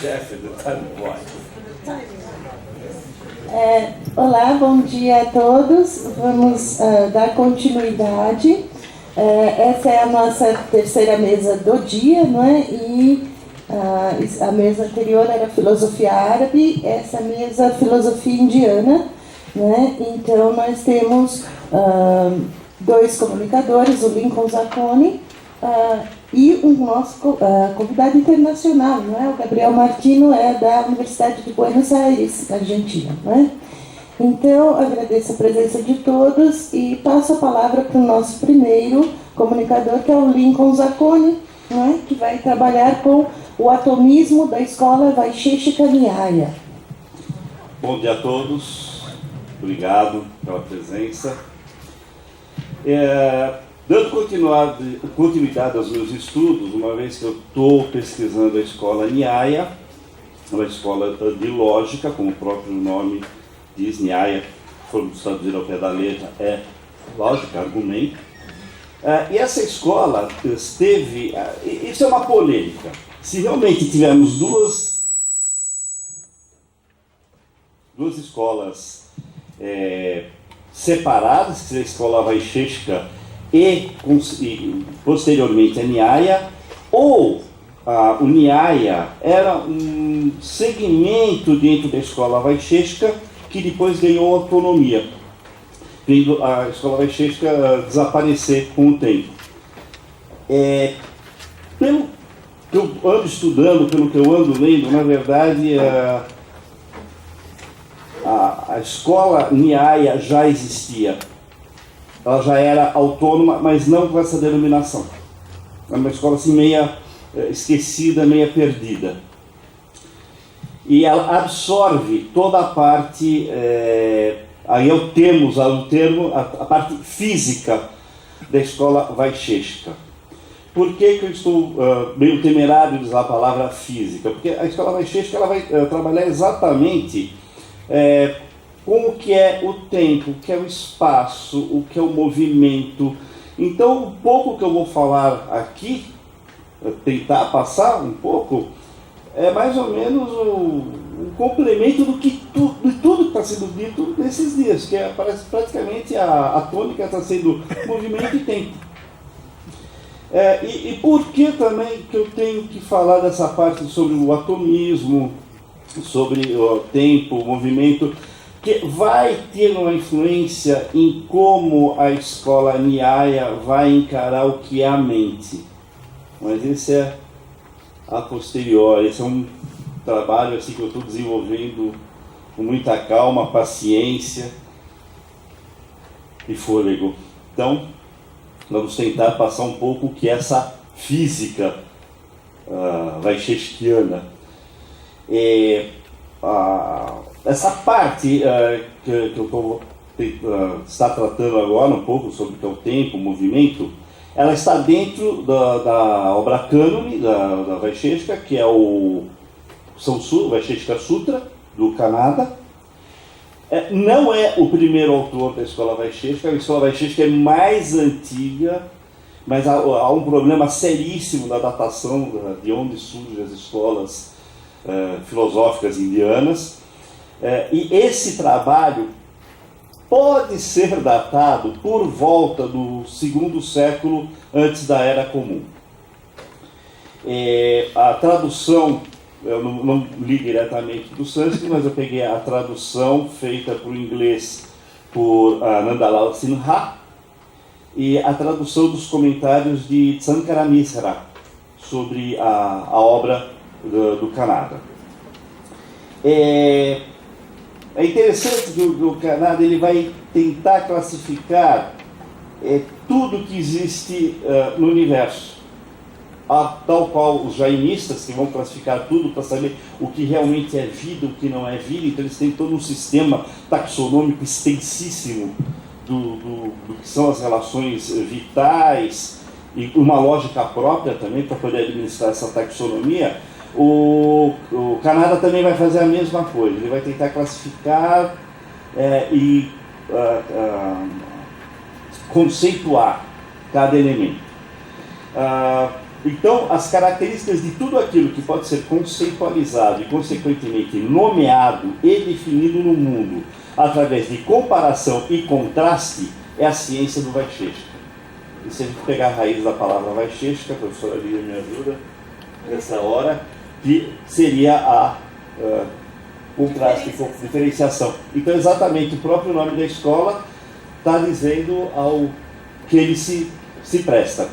Jeff, the time was. Olá, bom dia a todos. Vamos dar continuidade. Essa é a nossa terceira mesa do dia, não é? E a mesa anterior era filosofia árabe, essa mesa filosofia indiana, né? Então nós temos dois comunicadores, o Lincoln Zacconi e o nosso convidado internacional, não é? O Gabriel Martino é da Universidade de Buenos Aires, Argentina, não é? Então, agradeço a presença de todos e passo a palavra para o nosso primeiro comunicador, que é o Lincoln Zacconi, não é? Que vai trabalhar com o atomismo da escola Vaiśeṣeka-Nyāya. Bom dia a todos, obrigado pela presença. Dando continuidade aos meus estudos, uma vez que eu estou pesquisando a escola Nyāya, uma escola de lógica, como o próprio nome diz, Nyāya, se formos traduzir ao pé da letra, é lógica, argumento. E essa escola teve, isso é uma polêmica, se realmente tivermos duas escolas separadas, que seria a escola Vaiśeṣeka e posteriormente a Nyāya, ou o Nyāya era um segmento dentro da escola Vaiśeṣeka que depois ganhou autonomia, vendo a escola Vaiśeṣeka desaparecer com o tempo. Pelo que eu ando estudando, pelo que eu ando lendo, na verdade, a escola Nyāya já existia. Ela já era autônoma, mas não com essa denominação. É uma escola assim meia esquecida, meia perdida. E ela absorve toda a parte, aí eu temos o termo, a parte física da escola Vaiśeṣeka. Por que eu estou meio temerário de usar a palavra física? Porque a escola Vaiśeṣeka ela vai trabalhar exatamente com o que é o tempo, o que é o espaço, o que é o movimento. Então, um pouco que eu vou falar aqui, tentar passar um pouco, é mais ou menos um complemento de tudo que está sendo dito nesses dias, que parece praticamente a tônica está sendo movimento e tempo. E por que também que eu tenho que falar dessa parte sobre o atomismo, sobre o tempo, o movimento, que vai ter uma influência em como a escola Nyāya vai encarar o que é a mente. Mas esse é a posteriori, esse é um trabalho assim, que eu estou desenvolvendo com muita calma, paciência e fôlego. Então, vamos tentar passar um pouco o que é essa física vaiśeṣkiana. Essa parte que eu estou está tratando agora um pouco sobre o que é o tempo, o movimento, ela está dentro da obra cânone da Vaiśeṣeka, que é o Vaiśeṣeka-Sutra, do Canadá. Não é o primeiro autor da escola Vaiśeṣeka, a escola Vaiśeṣeka é mais antiga, mas há um problema seríssimo na datação de onde surgem as escolas filosóficas indianas. E esse trabalho pode ser datado por volta do 2º século antes da Era Comum. A tradução, eu não li diretamente do sânscrito, mas eu peguei a tradução feita para o inglês por Nandalal Sinha e a tradução dos comentários de Sankara Mishra sobre a obra do Canadá. É interessante que o Canadá ele vai tentar classificar tudo que existe no universo, tal qual os jainistas, que vão classificar tudo para saber o que realmente é vida, o que não é vida. Então eles têm todo um sistema taxonômico extensíssimo do que são as relações vitais e uma lógica própria também para poder administrar essa taxonomia. O Canadá também vai fazer a mesma coisa, ele vai tentar classificar e conceituar cada elemento. Então, as características de tudo aquilo que pode ser conceitualizado e, consequentemente, nomeado e definido no mundo através de comparação e contraste é a ciência do Vaiśeṣeka. E se a gente pegar a raiz da palavra Vaiśeṣeka, a professora Lídia me ajuda nessa hora, que seria a contraste, diferenciação. Então, exatamente, o próprio nome da escola está dizendo ao que ele se presta.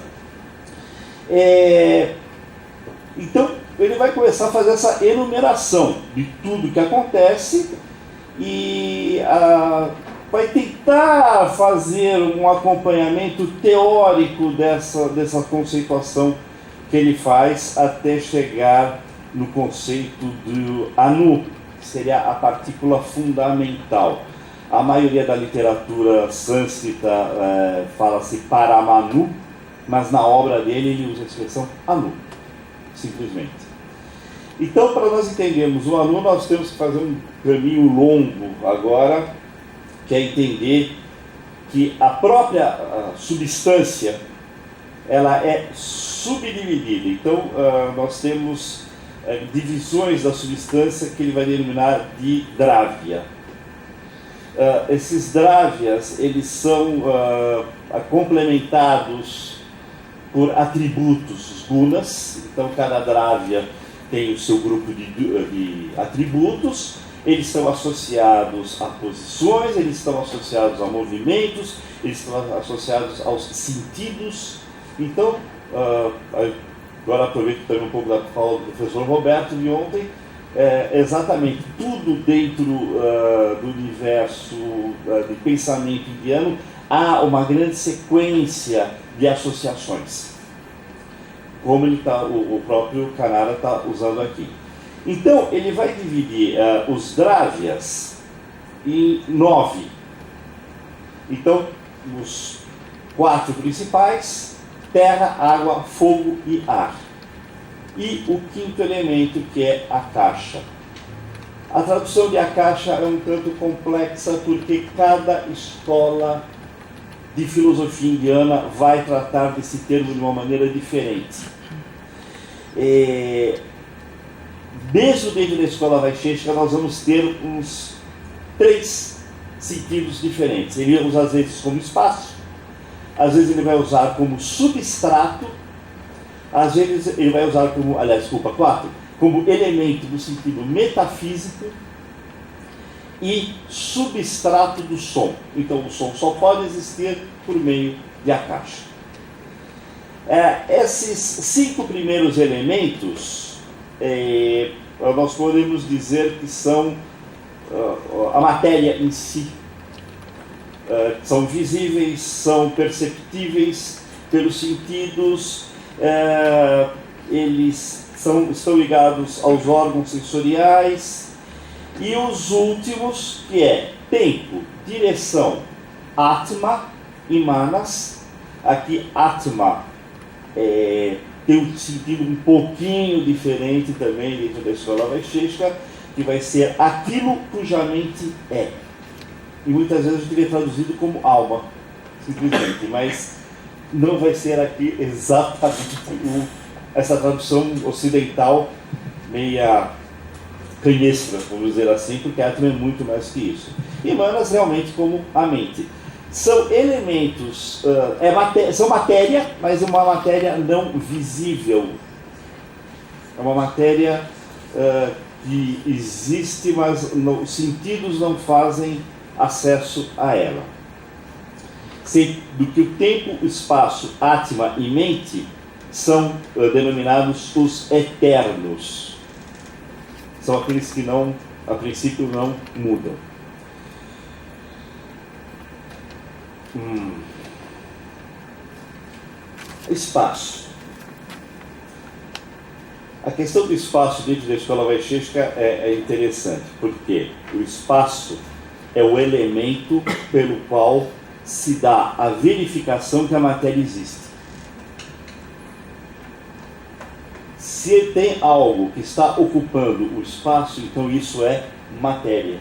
Então, ele vai começar a fazer essa enumeração de tudo que acontece e vai tentar fazer um acompanhamento teórico dessa conceituação que ele faz até chegar no conceito do anu, que seria a partícula fundamental. A maioria da literatura sânscrita fala-se paramanu, mas na obra dele ele usa a expressão anu, simplesmente. Então, para nós entendermos o anu, nós temos que fazer um caminho longo agora, que é entender que a própria substância ela é subdividida. Então, nós temos divisões da substância que ele vai denominar de dravya. Esses dravyas, eles são complementados por atributos, os gunas. Então, cada dravya tem o seu grupo de atributos. Eles estão associados a posições, eles estão associados a movimentos, eles estão associados aos sentidos. Então, agora aproveito também um pouco da fala do professor Roberto de ontem, exatamente tudo dentro do universo de pensamento indiano há uma grande sequência de associações, como o próprio Kanara está usando aqui. Então, ele vai dividir os dravyas em 9. Então, os 4 principais: terra, água, fogo e ar. E o 5º elemento, que é a akasha. A tradução de akasha é um tanto complexa, porque cada escola de filosofia indiana vai tratar desse termo de uma maneira diferente. Mesmo dentro da escola Vaiśeṣeka, nós vamos ter uns 3 sentidos diferentes. Ele usa às vezes como espaço, às vezes ele vai usar como substrato, às vezes ele vai usar como, 4, como elemento do sentido metafísico e substrato do som. Então o som só pode existir por meio de akasha. Esses 5 primeiros elementos, nós podemos dizer que são a matéria em si. São visíveis, são perceptíveis pelos sentidos, eles estão ligados aos órgãos sensoriais, e os últimos, que é tempo, direção, atma e manas. Aqui atma tem um sentido um pouquinho diferente também dentro da escola Vaiśeṣeka, que vai ser aquilo cuja mente é. E muitas vezes a gente vê traduzido como alma, simplesmente, mas não vai ser aqui exatamente essa tradução ocidental meia canhestra, vamos dizer assim, porque atma é muito mais que isso. E manas realmente como a mente. São elementos, são matéria, mas uma matéria não visível. É uma matéria que existe, mas os sentidos não fazem acesso a ela. Do que o tempo, o espaço, atma e mente são denominados os eternos. São aqueles que não, a princípio, não mudam. Espaço. A questão do espaço dentro da escola Vaiśeṣeka é interessante, porque o espaço é o elemento pelo qual se dá a verificação que a matéria existe. Se tem algo que está ocupando o espaço, então isso é matéria.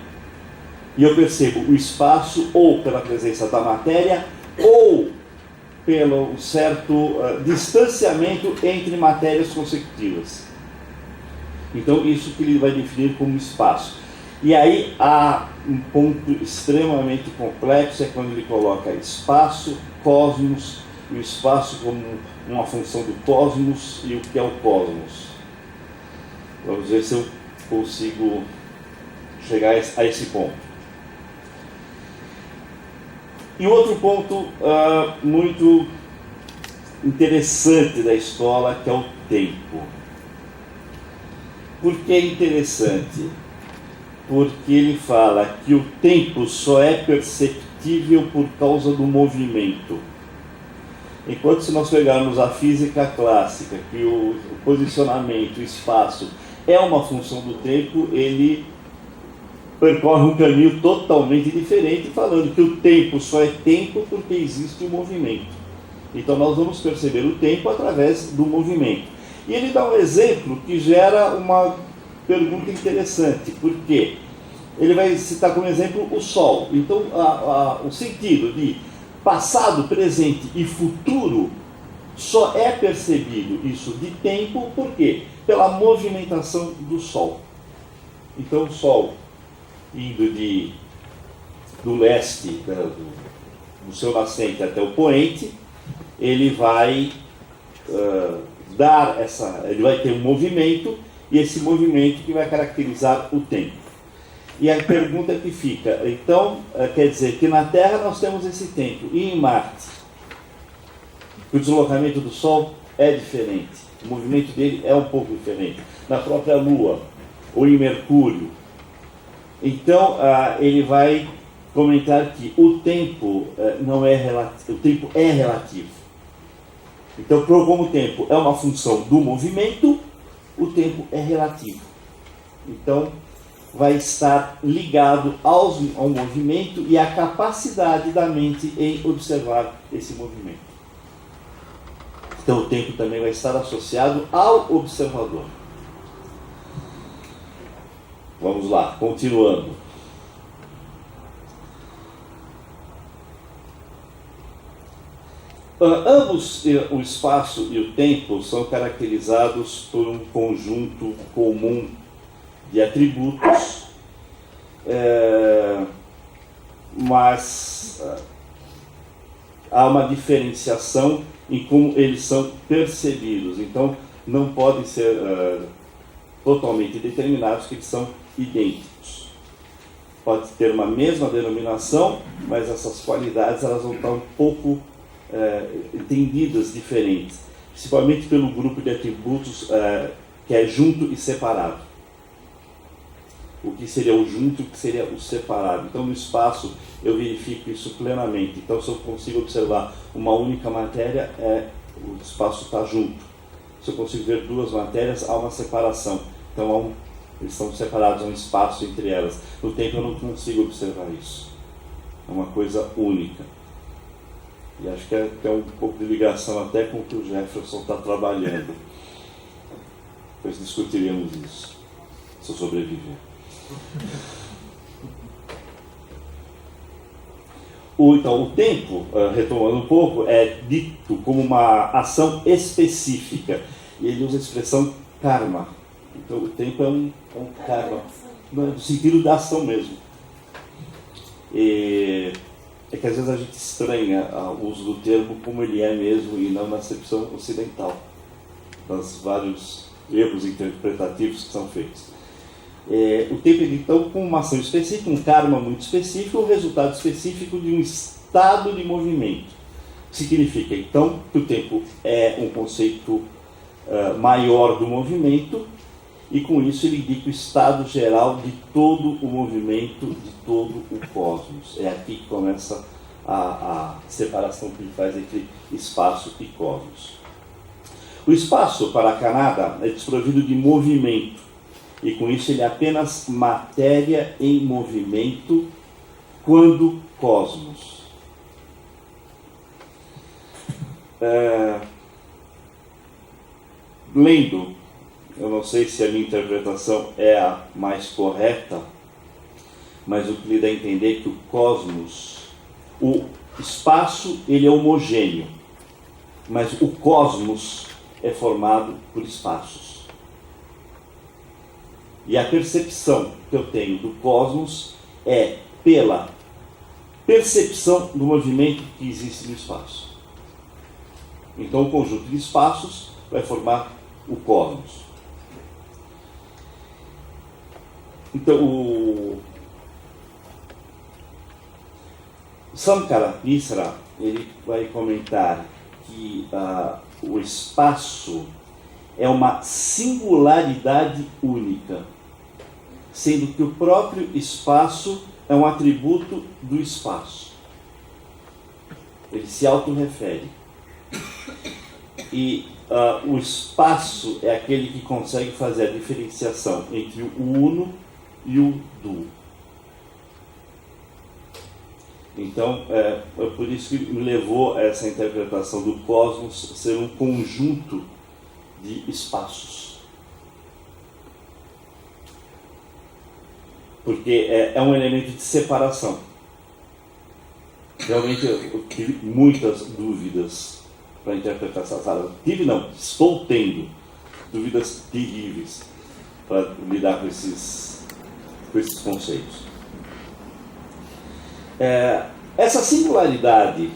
E eu percebo o espaço ou pela presença da matéria, ou pelo certo distanciamento entre matérias consecutivas. Então, isso que ele vai definir como espaço. E aí há um ponto extremamente complexo, é quando ele coloca espaço, cosmos, e o espaço como uma função do cosmos e o que é o cosmos. Vamos ver se eu consigo chegar a esse ponto. E outro ponto muito interessante da escola, que é o tempo. Por que é interessante? Porque ele fala que o tempo só é perceptível por causa do movimento. Enquanto se nós pegarmos a física clássica, que o posicionamento, o espaço, é uma função do tempo, ele percorre um caminho totalmente diferente, falando que o tempo só é tempo porque existe o movimento. Então nós vamos perceber o tempo através do movimento. E ele dá um exemplo que gera uma pergunta interessante, porque ele vai citar como exemplo o Sol. Então o sentido de passado, presente e futuro só é percebido isso de tempo, por quê? Pela movimentação do Sol. Então o Sol indo do leste, do seu nascente até o poente, ele vai ele vai ter um movimento, e esse movimento que vai caracterizar o tempo. E a pergunta que fica, então, quer dizer que na Terra nós temos esse tempo, e em Marte? O deslocamento do Sol é diferente, o movimento dele é um pouco diferente. Na própria Lua, ou em Mercúrio. Então, ele vai comentar que o tempo não é relativo, o tempo é relativo. Então, como o tempo é uma função do movimento, o tempo é relativo. Então, vai estar ligado ao movimento e à capacidade da mente em observar esse movimento. Então, o tempo também vai estar associado ao observador. Vamos lá, continuando. Ambos, o espaço e o tempo, são caracterizados por um conjunto comum de atributos, mas há uma diferenciação em como eles são percebidos. Então, não podem ser totalmente determinados que eles são idênticos. Pode ter uma mesma denominação, mas essas qualidades elas vão estar um pouco entendidas diferentes, principalmente pelo grupo de atributos que é junto e separado. O que seria o junto e o que seria o separado. Então, no espaço, eu verifico isso plenamente. Então, se eu consigo observar uma única matéria, o espaço está junto. Se eu consigo ver duas matérias, há uma separação. Então, eles estão separados, há um espaço entre elas. No tempo, eu não consigo observar isso. É uma coisa única. E acho que é um pouco de ligação até com o que o Jefferson está trabalhando. Depois discutiremos isso, se eu sobreviver. Então, o tempo, retomando um pouco, é dito como uma ação específica. E ele usa a expressão karma. Então, o tempo é um karma, no sentido da ação mesmo. É que às vezes a gente estranha o uso do termo como ele é mesmo e não na acepção ocidental, dos vários erros interpretativos que são feitos. O tempo é então com uma ação específica, um karma muito específico, um resultado específico de um estado de movimento. Significa então que o tempo é um conceito maior do movimento, e com isso ele indica o estado geral de todo o movimento, de todo o cosmos. É aqui que começa a separação que ele faz entre espaço e cosmos. O espaço, para Kanada, é desprovido de movimento, e com isso ele é apenas matéria em movimento quando cosmos. Lendo, eu não sei se a minha interpretação é a mais correta, mas o que lhe dá a entender é que o cosmos, o espaço, ele é homogêneo. mas o cosmos é formado por espaços. E a percepção que eu tenho do cosmos é pela percepção do movimento que existe no espaço. Então o conjunto de espaços vai formar o cosmos. Então o Sankara Misra, ele vai comentar que o espaço é uma singularidade única, sendo que o próprio espaço é um atributo do espaço. Ele se autorrefere. E o espaço é aquele que consegue fazer a diferenciação entre o uno e o duo. Então, é por isso que me levou a essa interpretação do cosmos ser um conjunto de espaços. Porque é um elemento de separação. Realmente eu tive muitas dúvidas para interpretar essa sala. Estou tendo dúvidas terríveis para lidar com esses conceitos. Essa singularidade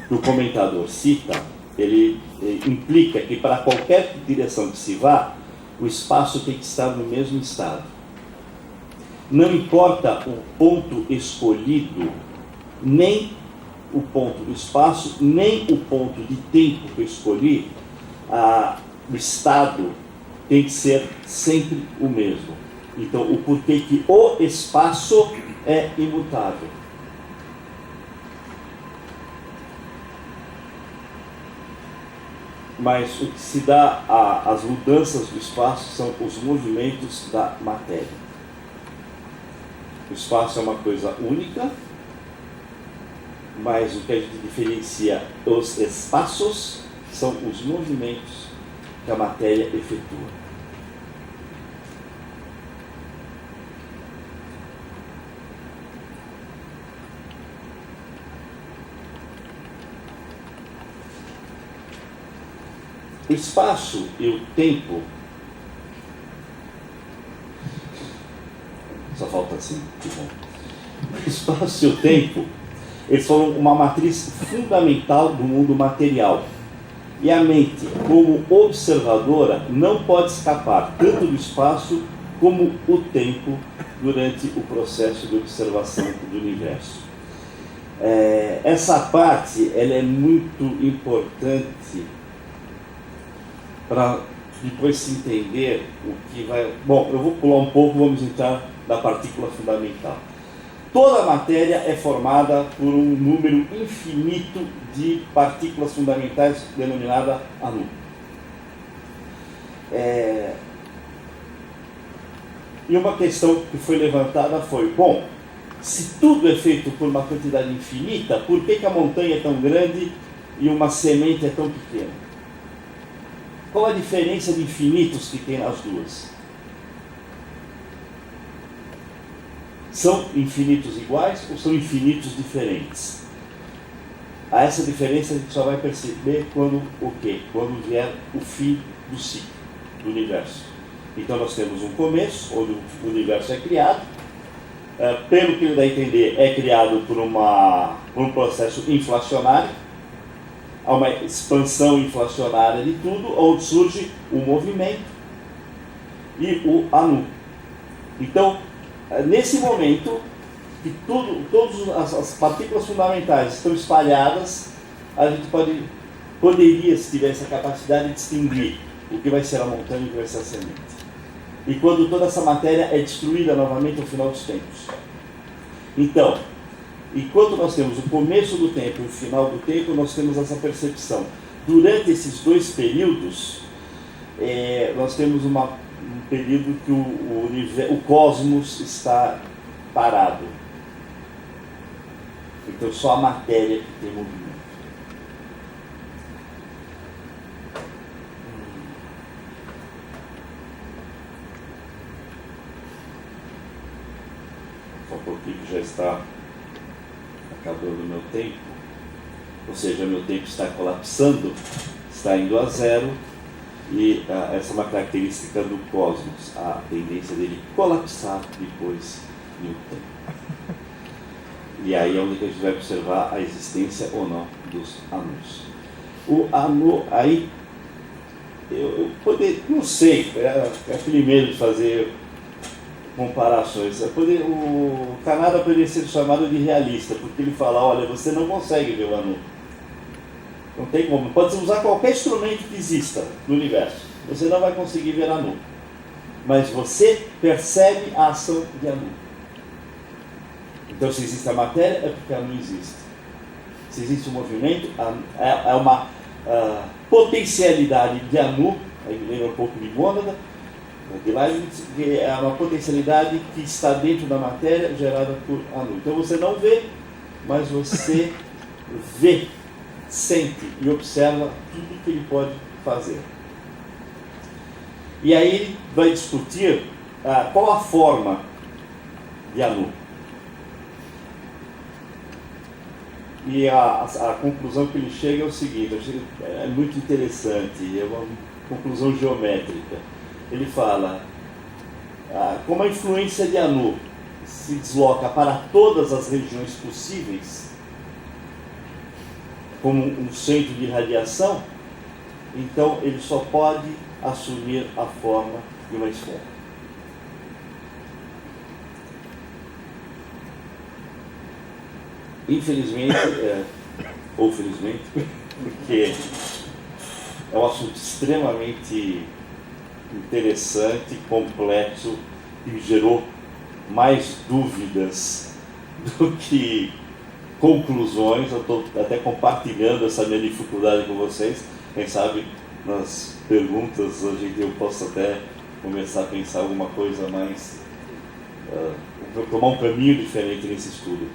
que o comentador cita, ele implica que para qualquer direção que se vá, o espaço tem que estar no mesmo estado. Não importa o ponto escolhido, nem o ponto do espaço, nem o ponto de tempo que eu escolhi, o estado tem que ser sempre o mesmo. Então, o porquê que o espaço é imutável. Mas o que se dá às mudanças do espaço são os movimentos da matéria. O espaço é uma coisa única, mas o que a gente diferencia os espaços são os movimentos que a matéria efetua. O espaço e o tempo, só falta assim, que bom. O espaço e o tempo, eles são uma matriz fundamental do mundo material. E a mente, como observadora, não pode escapar tanto do espaço como o tempo durante o processo de observação do universo. Essa parte ela é muito importante para depois se entender o que vai... Bom, eu vou pular um pouco, vamos entrar na partícula fundamental. Toda a matéria é formada por um número infinito de partículas fundamentais, denominada anu. E uma questão que foi levantada foi, bom, se tudo é feito por uma quantidade infinita, por que a montanha é tão grande e uma semente é tão pequena? Qual a diferença de infinitos que tem nas duas? São infinitos iguais ou são infinitos diferentes? Essa diferença a gente só vai perceber quando o quê? Quando vier o fim do ciclo do universo. Então nós temos um começo, onde o universo é criado. Pelo que ele dá a entender, é criado por um processo inflacionário. Há uma expansão inflacionária de tudo, onde surge o movimento e o anu. Então, nesse momento, que todas as partículas fundamentais estão espalhadas, a gente poderia, se tivesse a capacidade, distinguir o que vai ser a montanha e o que vai ser a semente. E quando toda essa matéria é destruída novamente ao final dos tempos. Então, enquanto nós temos o começo do tempo e o final do tempo, nós temos essa percepção. Durante esses dois períodos, nós temos um período que o cosmos está parado. Então, só a matéria que tem movimento. Só um pouquinho que já está acabando o meu tempo. ou seja, meu tempo está colapsando, está indo a zero, e essa é uma característica do cosmos, a tendência dele colapsar depois de um tempo. E aí é onde a gente vai observar a existência ou não dos anus. O anu, aí, eu poder, não sei, é aquele medo de fazer comparações. O Kanada poderia ser chamado de realista, porque ele fala, olha, você não consegue ver o anu. Não tem como. Pode usar qualquer instrumento que exista no universo. Você não vai conseguir ver anu. Mas você percebe a ação de anu. Então, se existe a matéria, é porque anu existe. Se existe um movimento, é uma potencialidade de anu, aí lembra um pouco de mônada, que é uma potencialidade que está dentro da matéria gerada por anu. Então, você não vê, mas você vê, sente e observa tudo que ele pode fazer. E aí ele vai discutir qual a forma de anu. E a conclusão que ele chega é o seguinte, é muito interessante, é uma conclusão geométrica. Ele fala, como a influência de anu se desloca para todas as regiões possíveis, como um centro de radiação, então ele só pode assumir a forma de uma esfera. Infelizmente, ou felizmente, porque é um assunto extremamente interessante, complexo, e gerou mais dúvidas do que conclusões. Eu estou até compartilhando essa minha dificuldade com vocês. Quem sabe nas perguntas eu posso até começar a pensar alguma coisa mais, tomar um caminho diferente nesse estudo.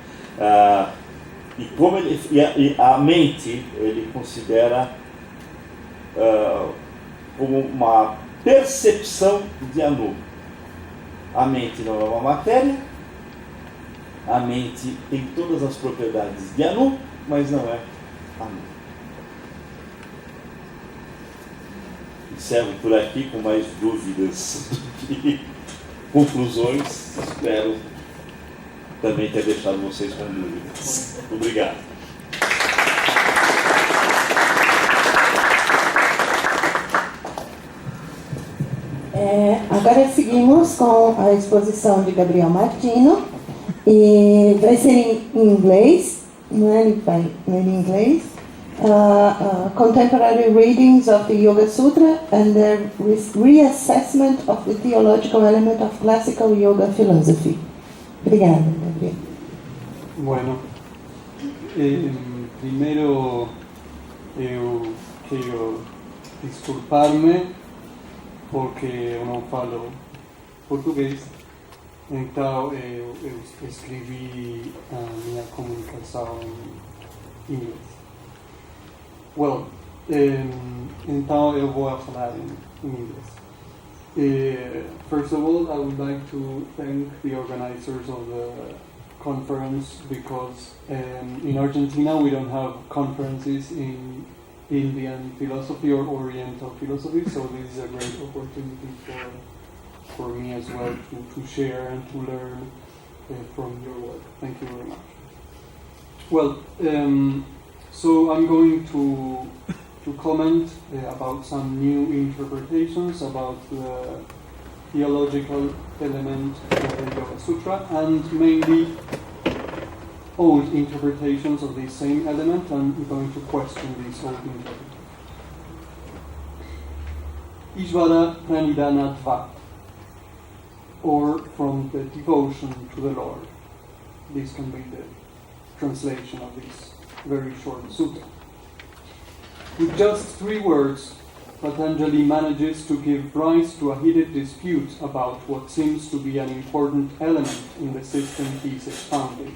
E como a mente ele considera como uma percepção de anu. A mente não é uma matéria, a mente tem todas as propriedades de anu, mas não é anu. Encerro por aqui com mais dúvidas do que conclusões. Espero também ter deixado vocês com dúvidas. Obrigado. Agora seguimos com a exposição de Gabriel Martino e vai ser em inglês, não é? Ele vai ler em inglês. Contemporary readings of the Yogasūtra and the reassessment of the theological element of classical yoga philosophy. Obrigada, Gabriel. Bueno, primeiro eu quero desculpar-me porque eu não falo português, então eu escrevi a minha comunicação em inglês. Well, então eu vou falar em inglês. First of all, I would like to thank the organizers of the conference because in Argentina we don't have conferences in Indian philosophy or Oriental philosophy, so this is a great opportunity for me as well to share and to learn from your work. Thank you very much. Well, so I'm going to comment about some new interpretations about the theological element of the Yogasūtra, and mainly old interpretations of the same element, and I'm going to question these old interpretations. Ishvara Pranidhana Dva, or from the devotion to the Lord. This can be the translation of this very short sutta. With just 3 words, Patanjali manages to give rise to a heated dispute about what seems to be an important element in the system he is expounding.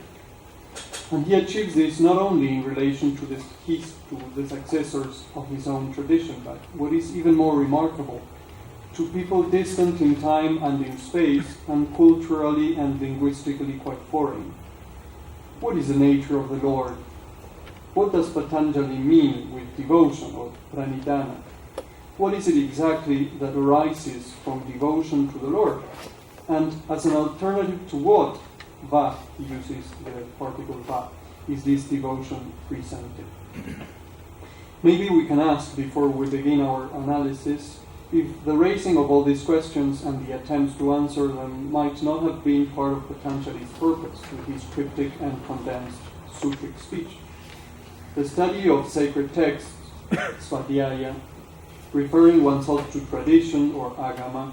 And he achieves this not only in relation to the successors of his own tradition, but what is even more remarkable, to people distant in time and in space, and culturally and linguistically quite foreign. What is the nature of the Lord? what does Patanjali mean with devotion or pranidhana? What is it exactly that arises from devotion to the Lord? And as an alternative to what, va, he uses the particle va, is this devotion presented? Maybe we can ask, before we begin our analysis, if the raising of all these questions and the attempts to answer them might not have been part of Patanjali's purpose with his cryptic and condensed sutric speech. The study of sacred texts, svadhyaya, referring oneself to tradition or agama,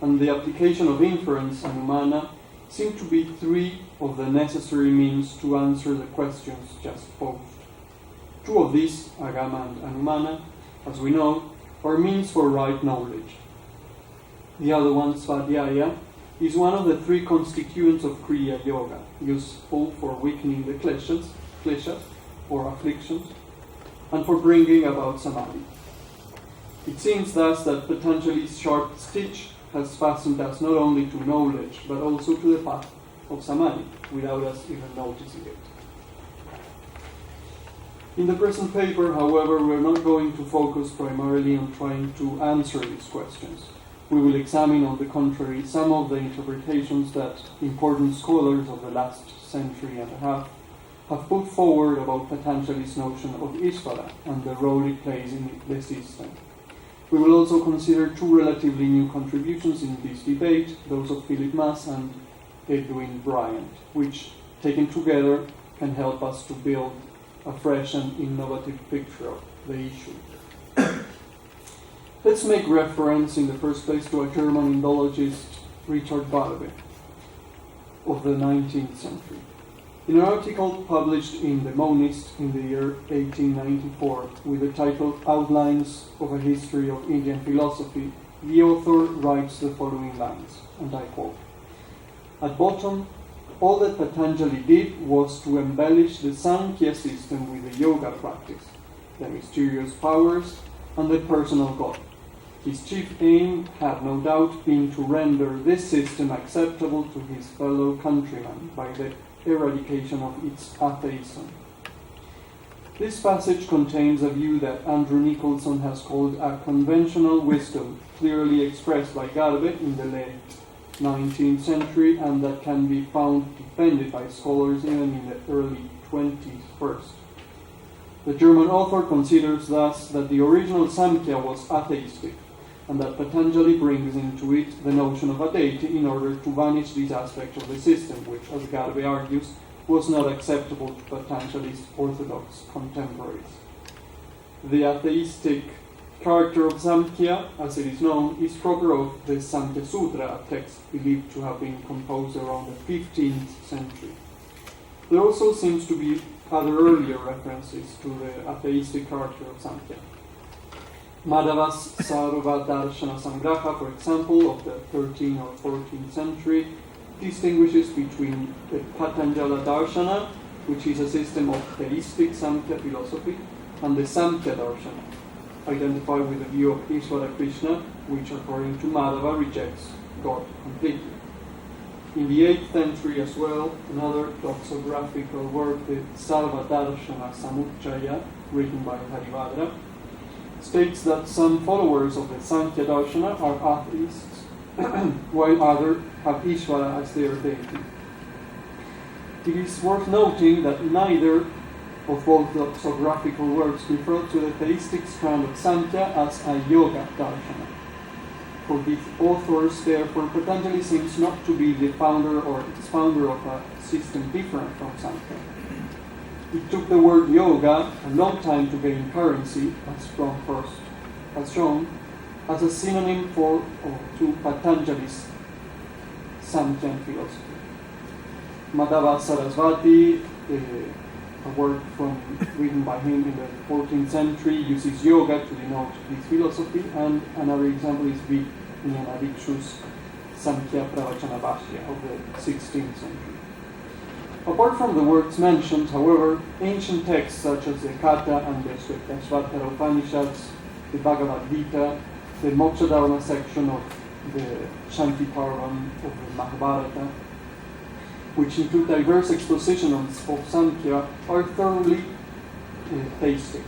and the application of inference, anumana, seem to be three of the necessary means to answer the questions just posed. Two of these, agama and anumana, as we know, are means for right knowledge. The other one, svadhyaya, is one of the three constituents of Kriya Yoga, useful for weakening the kleshas or afflictions, and for bringing about samadhi. It seems thus that Patanjali's sharp stitch has fastened us not only to knowledge, but also to the path of samadhi, without us even noticing it. In the present paper, however, we are not going to focus primarily on trying to answer these questions. We will examine, on the contrary, some of the interpretations that important scholars of the last century and a half have put forward about Patanjali's notion of Ishvara and the role it plays in the system. We will also consider two relatively new contributions in this debate, those of Philip Mass and Edwin Bryant, which, taken together, can help us to build a fresh and innovative picture of the issue. Let's make reference in the first place to a German Indologist, Richard Barbe, of the 19th century. In an article published in The Monist in the year 1894 with the title Outlines of a History of Indian Philosophy, the author writes the following lines, and I quote, "At bottom, all that Patanjali did was to embellish the Sankhya system with the yoga practice, the mysterious powers, and the personal God. His chief aim had no doubt been to render this system acceptable to his fellow countrymen by the eradication of its atheism." This passage contains a view that Andrew Nicholson has called a conventional wisdom, clearly expressed by Garbe in the late 19th century, and that can be found defended by scholars even in the early 20s first. The German author considers thus that the original Samkhya was atheistic, and that Patanjali brings into it the notion of a deity in order to vanish these aspects of the system, which, as Garbe argues, was not acceptable to Patanjali's orthodox contemporaries. The atheistic character of Samkhya, as it is known, is proper of the Samkhya Sutra, a text believed to have been composed around the 15th century. There also seems to be other earlier references to the atheistic character of Samkhya. Madhava's Sarva Darshana Sangraha, for example, of the 13th or 14th century, distinguishes between the Patanjala Darshana, which is a system of theistic Samkhya philosophy, and the Samkhya Darshana, identified with the view of Ishvara Krishna, which, according to Madhava, rejects God completely. In the 8th century as well, another doxographical work, the Sarva Darshana Samuchaya, written by Haribhadra, states that some followers of the Sankhya Darshana are atheists, while others have Ishvara as their deity. It is worth noting that neither of both doxographical works refer to the theistic strand of Sankhya as a yoga darshana. For these authors, therefore, Patanjali seems not to be the founder or expounder of a system different from Sankhya. It took the word yoga a long time to gain currency, as shown, as a synonym for or to Patanjali's Samkhya philosophy. Madhava Sarasvati, a work written by him in the 14th century, uses yoga to denote his philosophy, and another example is V. Jnanadikshu's Samkhya Pravachana Bhashya of the 16th century. Apart from the works mentioned, however, ancient texts such as the Katha and the Shvetashvatara Upanishads, the Bhagavad Gita, the Moksha Dharma section of the Shanti Parvan of the Mahabharata, which include diverse expositions of Samkhya, are thoroughly theistic.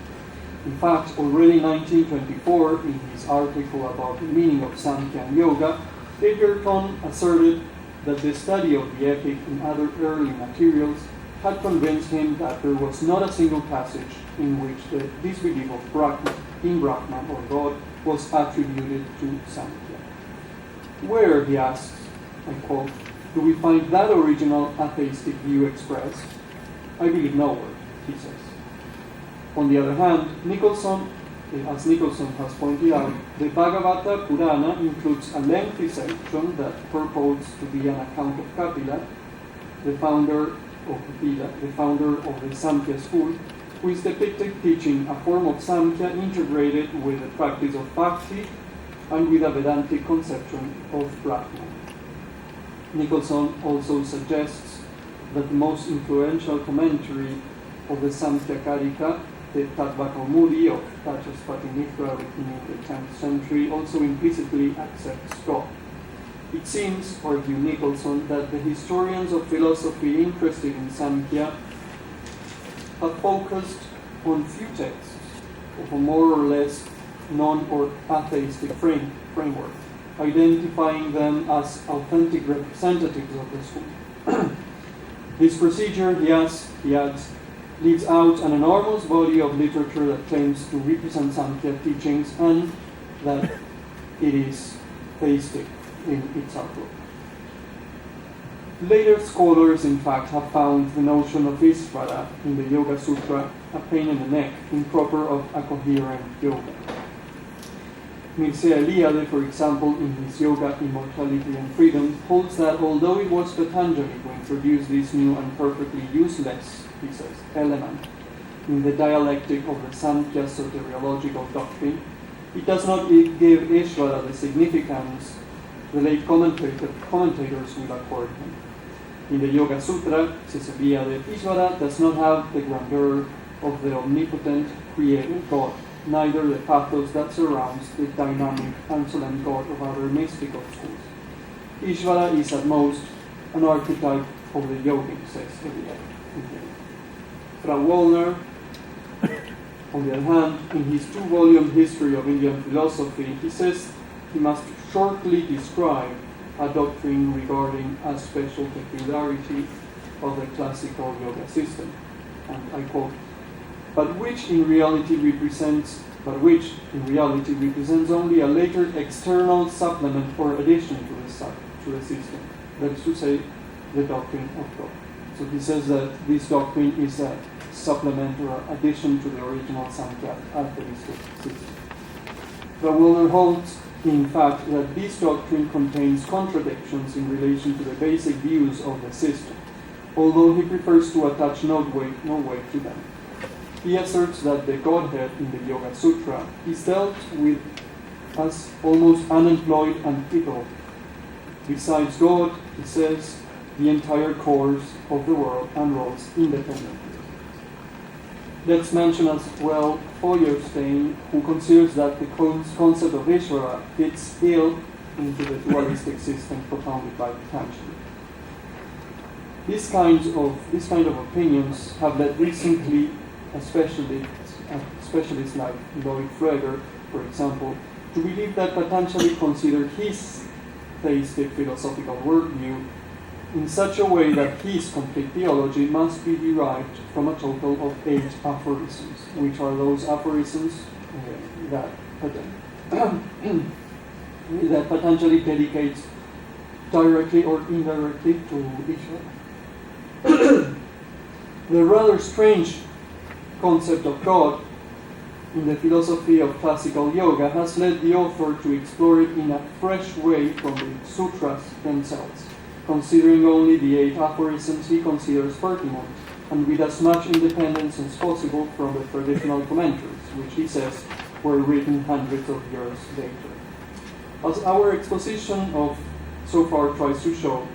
In fact, already in 1924, in his article about the meaning of Samkhya and Yoga, Egerton asserted that the study of the epic in other early materials had convinced him that there was not a single passage in which the disbelief of Brahman or God was attributed to Samkhya. Where, he asks, I quote, do we find that original atheistic view expressed? I believe nowhere, he says. On the other hand, as Nicholson has pointed out, the Bhagavata Purana includes a lengthy section that purports to be an account of Kapila, the founder of the Samkhya school, who is depicted teaching a form of Samkhya integrated with the practice of Bhakti and with a Vedantic conception of Brahman. Nicholson also suggests that the most influential commentary of the Samkhya Karika, the Tattva Kaumudi of Vachaspati Mitra, written in the 10th century, also implicitly accepts God. It seems, argued Nicholson, that the historians of philosophy interested in Samkhya have focused on few texts of a more or less non- or atheistic framework, identifying them as authentic representatives of the school. This procedure, he adds, leaves out an enormous body of literature that claims to represent Samkhya teachings and that it is theistic in its outlook. Later scholars, in fact, have found the notion of Ishvara in the Yogasūtra a pain in the neck, improper of a coherent yoga. Mircea Eliade, for example, in his Yoga, Immortality and Freedom, holds that although it was Patanjali who introduced this new and perfectly useless, he says, element in the dialectic of the Samkhya soteriological doctrine, it does not give Ishvara the significance the late commentators will accord him. In the Yogasūtra, says Eliade, Ishvara does not have the grandeur of the omnipotent creator God, neither the pathos that surrounds the dynamic and solemn God of other mystical schools. Ishvara is at most an archetype of the yogin, says Eliade. Frau Wallner, on the other hand, in his 2-volume History of Indian Philosophy, he says he must shortly describe a doctrine regarding a special peculiarity of the classical yoga system, and I quote, but which in reality represents only a later external supplement or addition to the system, that is to say, the doctrine of God. So he says that this doctrine is a supplement or addition to the original Samkhya atheistic system. The Wilner holds, in fact, that this doctrine contains contradictions in relation to the basic views of the system, although he prefers to attach no weight to them. He asserts that the Godhead in the Yogasūtra is dealt with as almost unemployed and idle. Besides God, he says, the entire course of the world unrolls independently. Let's mention as well Feuerstein, who considers that the concept of Ishvara fits ill into the dualistic system propounded by Patanjali. This kind of opinions have led recently specialists like Lloyd Freger, for example, to believe that Patanjali considered his theistic philosophical worldview in such a way that his complete theology must be derived from a total of 8 aphorisms, which are those aphorisms that Patanjali dedicates directly or indirectly to Ishvara. The rather strange concept of God in the philosophy of classical yoga has led the author to explore it in a fresh way from the sutras themselves, considering only the 8 aphorisms he considers pertinent, and with as much independence as possible from the traditional commentaries, which he says were written hundreds of years later. As our exposition of so far tries to show,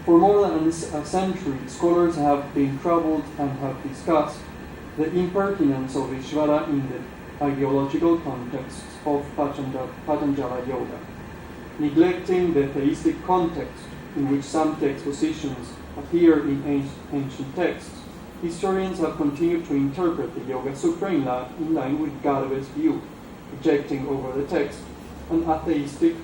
for more than a century, scholars have been troubled and have discussed the impertinence of Ishvara in the ideological context of Patanjala Yoga, neglecting the theistic context in which Samkhya expositions appear in ancient texts. historians have continued to interpret the Yogasūtra in line with Gabriel's view, projecting over the text an atheistic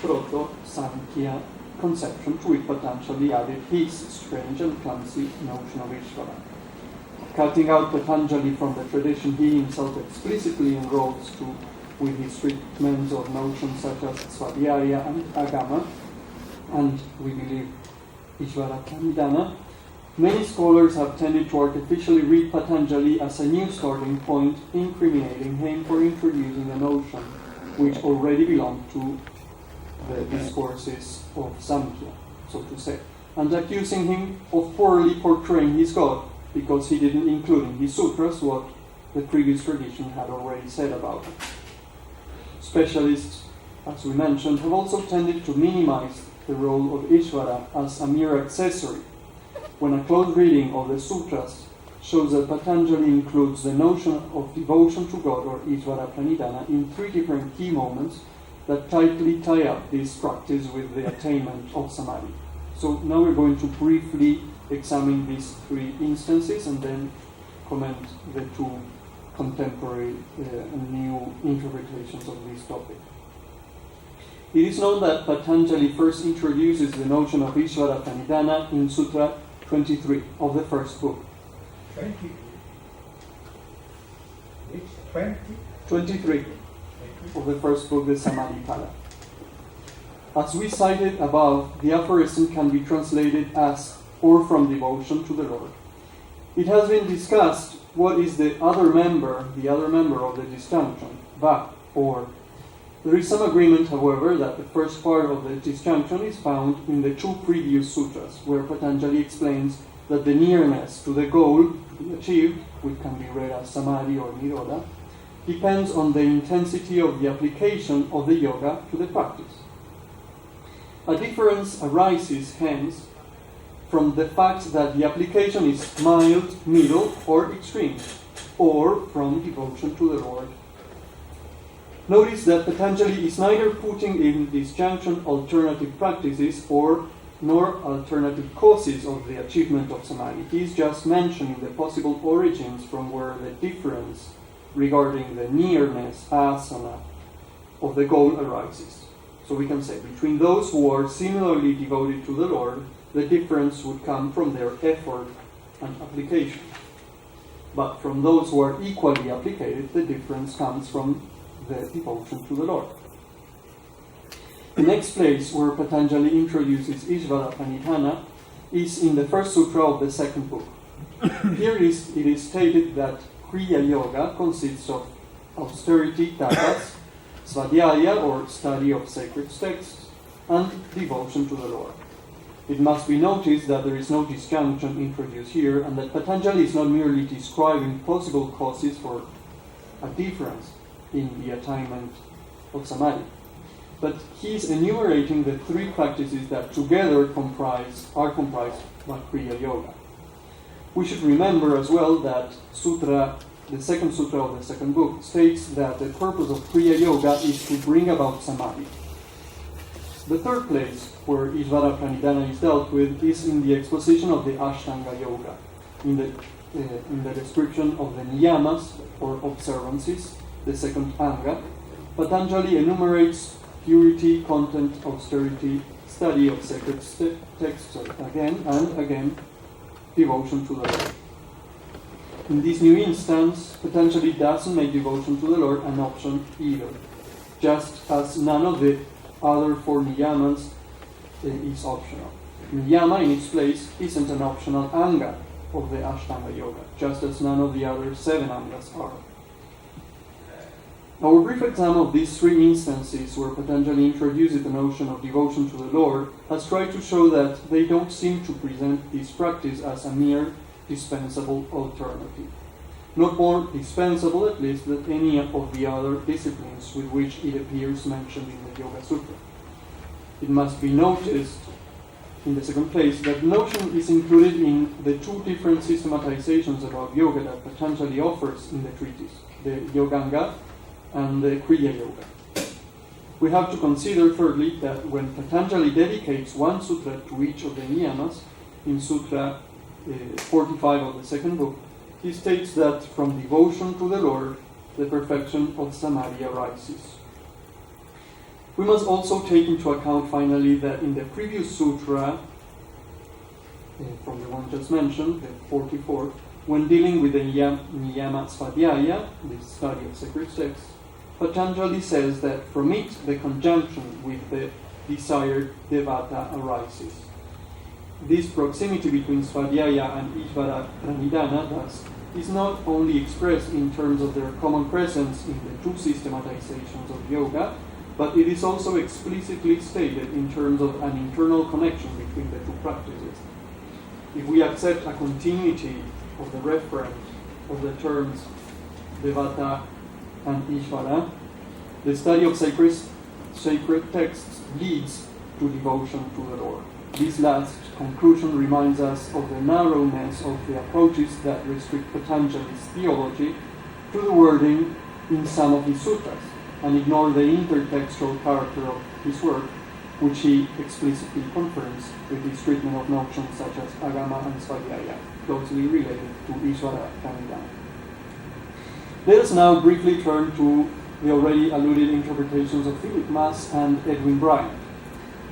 proto-Samkhya conception to which Patanjali added his strange and clumsy notion of Ishvara. Cutting out Patanjali from the tradition he himself explicitly enrolls to with his treatments of notions such as Svadhyaya and Agama, and we believe Ishvara Pranidhana, many scholars have tended to artificially read Patanjali as a new starting point, incriminating him for introducing a notion which already belonged to the discourses of Samkhya, so to say, and accusing him of poorly portraying his God because he didn't include in his sutras what the previous tradition had already said about him. Specialists, as we mentioned, have also tended to minimize the role of Ishvara as a mere accessory, when a close reading of the sutras shows that Patanjali includes the notion of devotion to God, or Ishvara Pranidhana, in 3 different key moments that tightly tie up this practice with the attainment of Samadhi. So now we're going to briefly examine these 3 instances and then comment the 2 contemporary and new interpretations of this topic. It is known that Patanjali first introduces the notion of Ishvara Pranidhana in Sutra 23 of the first book. 20? Which 20? 23 of the first book, the Samadhipada. As we cited above, the aphorism can be translated as "or from devotion to the Lord." It has been discussed what is the other member of the disjunction, va, or. There is some agreement, however, that the first part of the disjunction is found in the 2 previous sutras, where Patanjali explains that the nearness to the goal to be achieved, which can be read as samadhi or nirodha, depends on the intensity of the application of the yoga to the practice. A difference arises, hence, from the fact that the application is mild, middle, or extreme, or from devotion to the Lord. Notice that Patanjali is neither putting in disjunction alternative practices nor alternative causes of the achievement of samadhi. He is just mentioning the possible origins from where the difference regarding the nearness, asana, of the goal arises. So we can say, between those who are similarly devoted to the Lord, the difference would come from their effort and application. But from those who are equally applicated, the difference comes from the devotion to the Lord. The next place where Patanjali introduces Ishvara Pranidhana is in the first sutra of the second book. Here it is stated that Kriya Yoga consists of austerity, tapas, svadhyaya, or study of sacred texts, and devotion to the Lord. It must be noticed that there is no disjunction introduced here, and that Patanjali is not merely describing possible causes for a difference in the attainment of samadhi, but he is enumerating the 3 practices that together are comprised by Kriya Yoga. We should remember as well that the second sutra of the second book, states that the purpose of Kriya Yoga is to bring about samadhi. The third place where Ishvara Pranidhana is dealt with is in the exposition of the Ashtanga Yoga, in the description of the niyamas, or observances, the second anga. Patanjali enumerates purity, content, austerity, study of sacred texts, again and again, devotion to the Lord. In this new instance, Patanjali doesn't make devotion to the Lord an option either, just as none of the other 4 niyamas is optional. Niyama in its place isn't an optional anga of the Ashtanga Yoga, just as none of the other 7 angas are. Our brief exam of these 3 instances where Patanjali introduces the notion of devotion to the Lord has tried to show that they don't seem to present this practice as a mere dispensable alternative. Not more dispensable, at least, than any of the other disciplines with which it appears mentioned in the Yogasūtra. It must be noticed, in the second place, that the notion is included in the 2 different systematizations about yoga that Patanjali offers in the treatise, the Yoganga and the Kriya Yoga. We have to consider, thirdly, that when Patanjali dedicates one sutra to each of the niyamas, in Sutra 45 of the second book, he states that from devotion to the Lord, the perfection of samadhi arises. We must also take into account finally that in the previous sutra, from the one just mentioned, the 44th, when dealing with the Niyama Svadhyaya, the study of sacred texts, Patanjali says that from it the conjunction with the desired devata arises. This proximity between Svadhyaya and Ishvara Pranidhana, thus, is not only expressed in terms of their common presence in the two systematizations of yoga, but it is also explicitly stated in terms of an internal connection between the two practices. If we accept a continuity of the reference of the terms devata and Ishvara, the study of sacred texts leads to devotion to the Lord. This last conclusion reminds us of the narrowness of the approaches that restrict Patanjali's theology to the wording in some of his sutras, and ignore the intertextual character of his work, which he explicitly confirms with his treatment of notions such as agama and svadhyaya, closely related to Ishvara Pranidhana. Let us now briefly turn to the already alluded interpretations of Philip Mass and Edwin Bryant.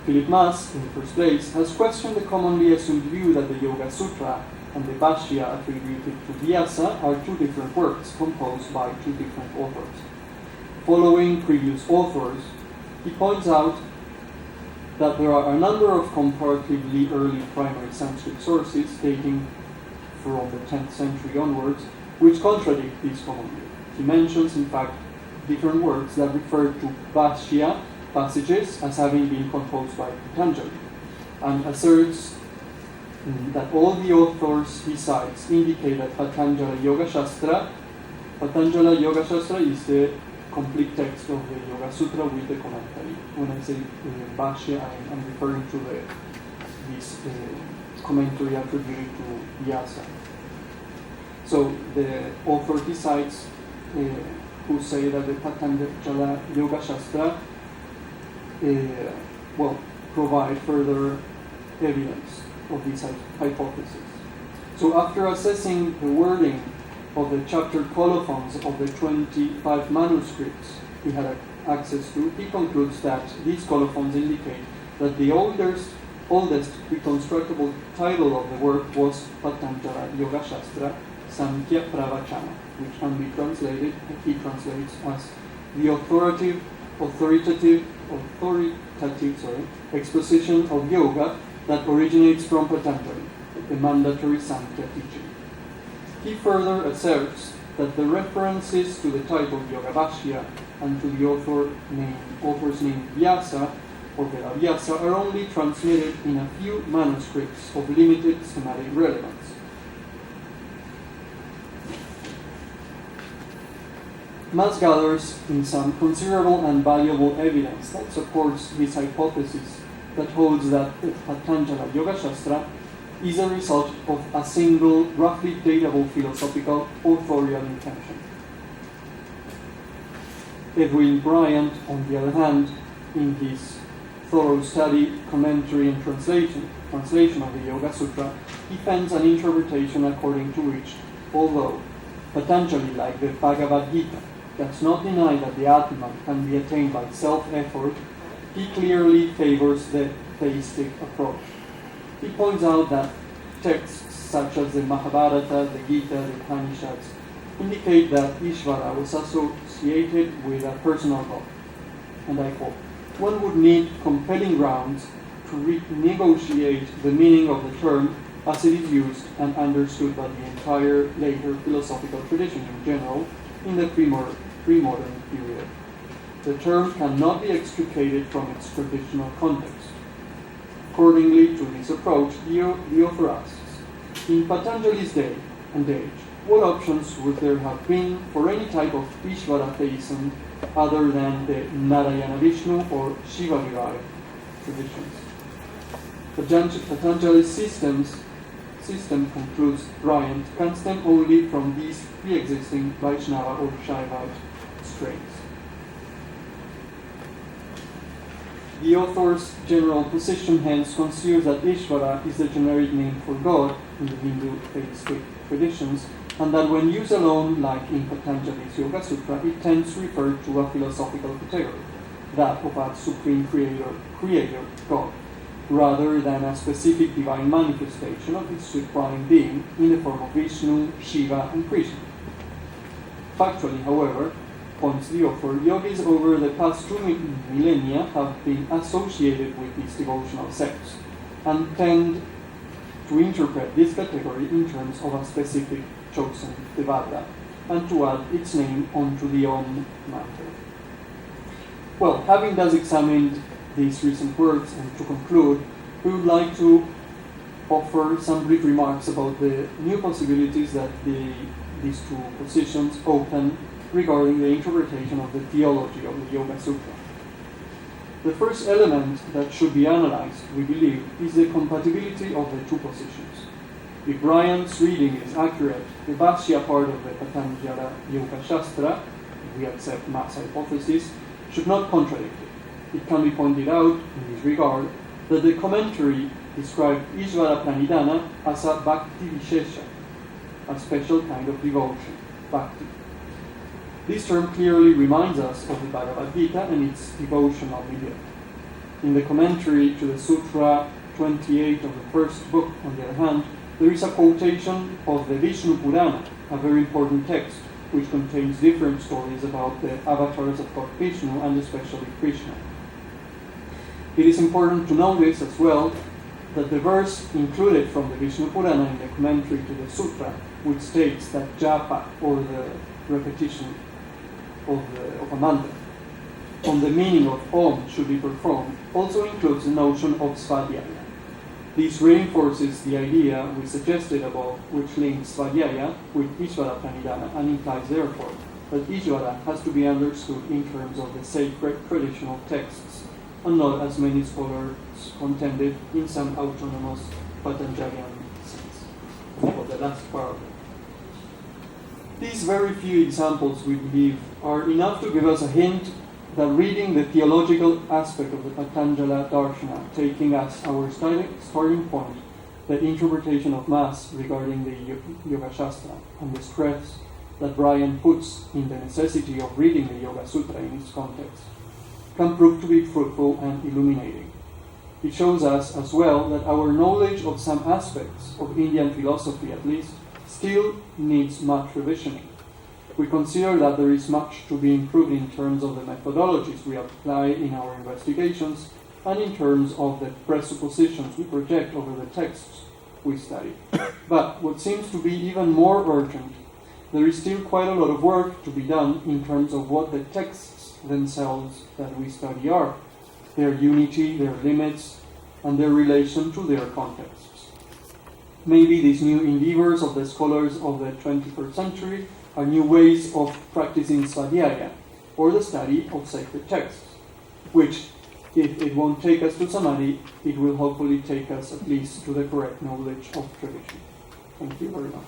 Philip Mass, in the first place, has questioned the commonly assumed view that the Yogasūtra and the Bhashya attributed to Vyasa are two different works composed by two different authors. Following previous authors, he points out that there are a number of comparatively early primary Sanskrit sources dating from the 10th century onwards, which contradict this common view. He mentions, in fact, different works that refer to Bhashya passages as having been composed by Patanjali, and asserts that all the authors he cites indicate that Patanjala Yogasūtra is the complete text of the Yogasūtra with the commentary. When I say Bhashya, I'm referring to this commentary attributed to Vyasa. So the author he cites who say that the Patanjala Yogasūtra provide further evidence of this hypothesis. So after assessing the wording of the chapter colophons of the 25 manuscripts he had access to, he concludes that these colophons indicate that the oldest reconstructable title of the work was Patanjala Yogasūtra Samkhya Pravachana, which can be translated, he translates as the authoritative exposition of yoga that originates from Patanjali, the mandatory Sankhya teaching. He further asserts that the references to the title Yoga-Bhashya and to the author's name Vyasa or Veda-Vyasa are only transmitted in a few manuscripts of limited schematic relevance. Mass gathers in some considerable and valuable evidence that supports his hypothesis that holds that the Patanjala Yogasūtra is a result of a single, roughly datable philosophical authorial intention. Edwin Bryant, on the other hand, in his thorough study, commentary, and translation of the Yogasūtra, defends an interpretation according to which, although Patanjali, like the Bhagavad Gita, does not deny that the Atman can be attained by self-effort, he clearly favors the theistic approach. He points out that texts such as the Mahabharata, the Gita, the Upanishads indicate that Ishvara was associated with a personal God. And I quote, "One would need compelling grounds to renegotiate the meaning of the term as it is used and understood by the entire later philosophical tradition in general in the pre-modern period. The term cannot be extricated from its traditional context." Accordingly to this approach, the author asks, in Patanjali's day and age, what options would there have been for any type of Ishvara theism other than the Narayana Vishnu or Shiva-derived traditions? Patanjali's system, concludes Bryant, can stem only from these pre-existing Vaishnava or Shaivite strains. The author's general position hence considers that Ishvara is the generic name for God in the Hindu theistic traditions, and that when used alone, like in Patanjali's Yogasūtra, it tends to refer to a philosophical category, that of a supreme creator, God, rather than a specific divine manifestation of his supreme being in the form of Vishnu, Shiva, and Krishna. Factually, however, points the author, yogis over the past 2 millennia have been associated with these devotional sects and tend to interpret this category in terms of a specific chosen devata and to add its name onto the Om mantra. Well, having thus examined these recent works and to conclude, we would like to offer some brief remarks about the new possibilities that these two positions open regarding the interpretation of the theology of the Yogasūtra. The first element that should be analyzed, we believe, is the compatibility of the two positions. If Brian's reading is accurate, the Bhashya part of the Patanjala Yoga Shastra, if we accept Ma's hypothesis, should not contradict it. It can be pointed out, in this regard, that the commentary described Ishvara Pranidhana as a Bhakti Vishesha, a special kind of devotion, Bhakti. This term clearly reminds us of the Bhagavad Gita and its devotional milieu. In the commentary to the Sutra 28 of the first book, on the other hand, there is a quotation of the Vishnu Purana, a very important text, which contains different stories about the avatars of God Vishnu and especially Krishna. It is important to notice as well that the verse included from the Vishnu Purana in the commentary to the Sutra, which states that japa, or the repetition of a mantra, on the meaning of Om should be performed, also includes the notion of svadhyaya. This reinforces the idea we suggested above, which links svadhyaya with Ishvara Pranidhana and implies therefore that Ishvara has to be understood in terms of the sacred traditional texts, and not as many scholars contended in some autonomous Patanjalian sense. For the last part. These very few examples, we believe, are enough to give us a hint that reading the theological aspect of the Patanjala Darshana, taking as our starting point the interpretation of Mass regarding the Yoga Shastra and the stress that Brian puts in the necessity of reading the Yogasūtra in its context, can prove to be fruitful and illuminating. It shows us as well that our knowledge of some aspects of Indian philosophy, at least, still needs much revisioning. We consider that there is much to be improved in terms of the methodologies we apply in our investigations and in terms of the presuppositions we project over the texts we study. But what seems to be even more urgent, there is still quite a lot of work to be done in terms of what the texts themselves that we study are, their unity, their limits, and their relation to their contexts. Maybe these new endeavors of the scholars of the 21st century are new ways of practicing svadhyaya, or the study of sacred texts, which, if it won't take us to samadhi, it will hopefully take us at least to the correct knowledge of tradition. Thank you very much.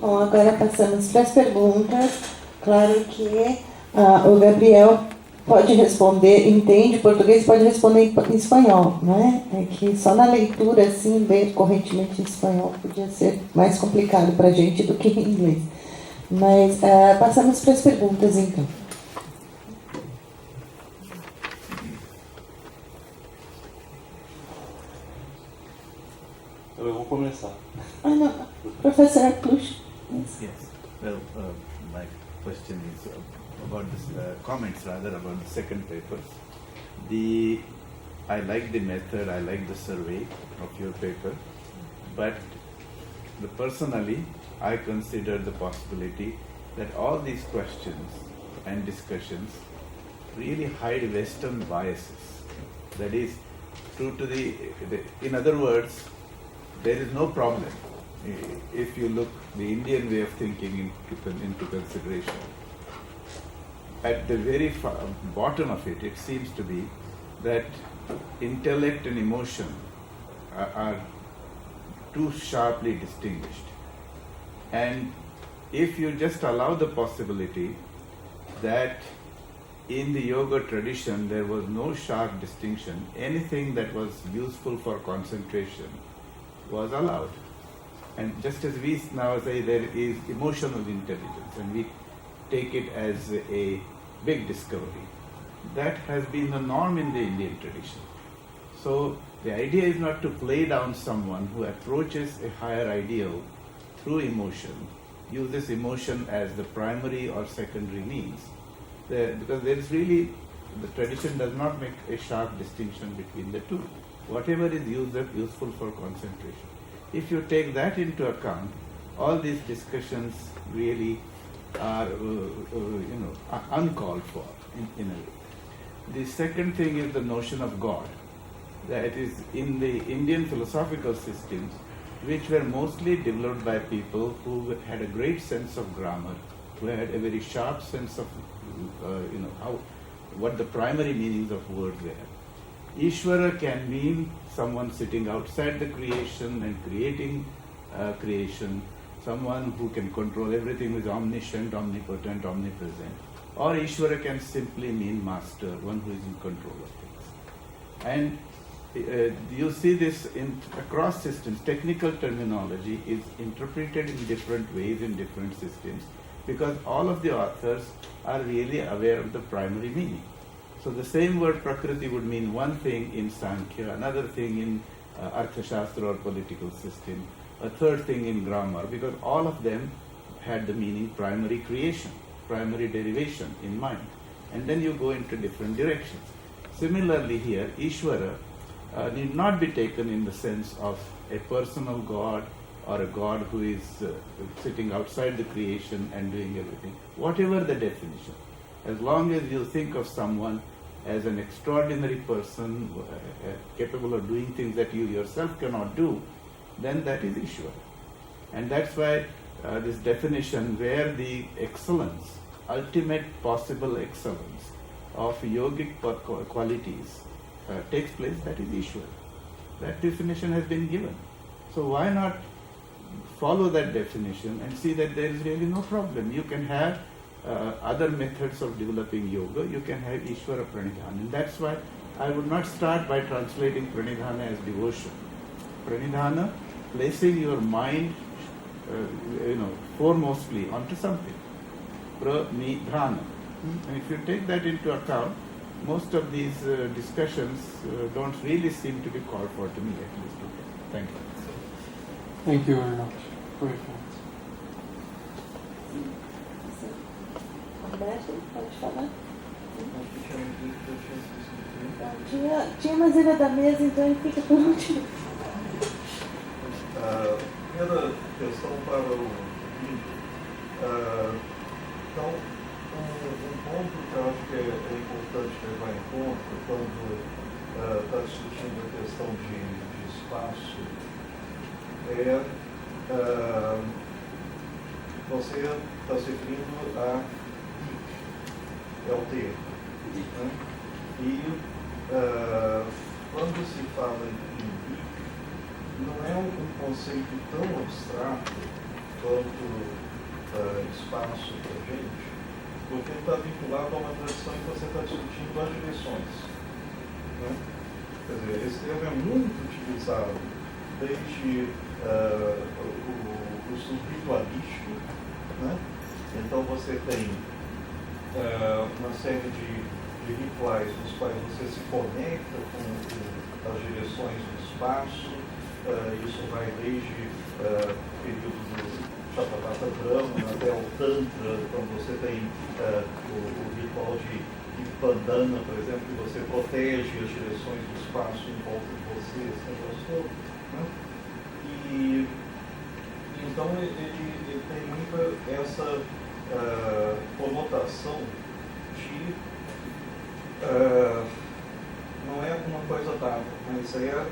Bom, agora passamos para as perguntas. Claro que o Gabriel pode responder, entende português, pode responder em espanhol, né? É que só na leitura, assim, ler correntemente em espanhol podia ser mais complicado para a gente do que em inglês. Mas passamos para as perguntas, então. Então eu vou começar. Não. Professor Plush. Yes. Well, my question is about this comments rather about the second paper. I like the method, I like the survey of your paper, but personally I consider the possibility that all these questions and discussions really hide Western biases. That is, in other words, there is no problem if you look the Indian way of thinking into consideration. At the very bottom of it, it seems to be that intellect and emotion are too sharply distinguished. And if you just allow the possibility that in the yoga tradition there was no sharp distinction, anything that was useful for concentration was allowed. And just as we now say there is emotional intelligence and we take it as a big discovery, that has been the norm in the Indian tradition. So the idea is not to play down someone who approaches a higher ideal through emotion, uses emotion as the primary or secondary means. Because there is really, the tradition does not make a sharp distinction between the two. Whatever is useful for concentration. If you take that into account, all these discussions really are uncalled for in a way. The second thing is the notion of God. That is, in the Indian philosophical systems, which were mostly developed by people who had a great sense of grammar, who had a very sharp sense of what the primary meanings of words were. Ishvara can mean someone sitting outside the creation and creating creation, someone who can control everything, who is omniscient, omnipotent, omnipresent. Or Ishvara can simply mean master, one who is in control of things. And you see this across systems. Technical terminology is interpreted in different ways in different systems because all of the authors are really aware of the primary meaning. So the same word Prakriti would mean one thing in Sankhya, another thing in Arthashastra or political system, a third thing in grammar, because all of them had the meaning primary creation, primary derivation in mind. And then you go into different directions. Similarly here, Ishvara need not be taken in the sense of a personal God or a God who is sitting outside the creation and doing everything. Whatever the definition, as long as you think of someone as an extraordinary person capable of doing things that you yourself cannot do, then that is Ishvara. And that's why this definition where the excellence, ultimate possible excellence of yogic qualities takes place, that is Ishvara. That definition has been given. So why not follow that definition and see that there is really no problem? You can have other methods of developing yoga. You can have Ishvara Pranidhana. And that's why I would not start by translating Pranidhana as devotion. Pranidhana, placing your mind foremostly onto something. Pranidhana. And if you take that into account, most of these discussions don't really seem to be called for to me, at least. Thank you. Thank you very much for your comments. Roberto, pode falar? Tinha mais ele da mesa, então ele fica por último. Primeira questão para o Índio. Então, um ponto que eu acho que é importante levar em conta quando está discutindo a questão de espaço você está se referindo a é o termo. Né? E quando se fala em não é um conceito tão abstrato quanto espaço para a gente, porque ele está vinculado a uma tradição em que você está discutindo as direções. Né? Quer dizer, esse termo é muito utilizado desde o estudo ritualístico. Né? Então você tem uma série de rituais nos quais você se conecta com as direções do espaço. Isso vai desde o período do Shatapatha Brahma até o Tantra, quando você tem o ritual de Bandhana, por exemplo, que você protege as direções do espaço em volta de você, esse negócio todo. Né? E então ele tem muita essa conotação de não é uma coisa dada, mas é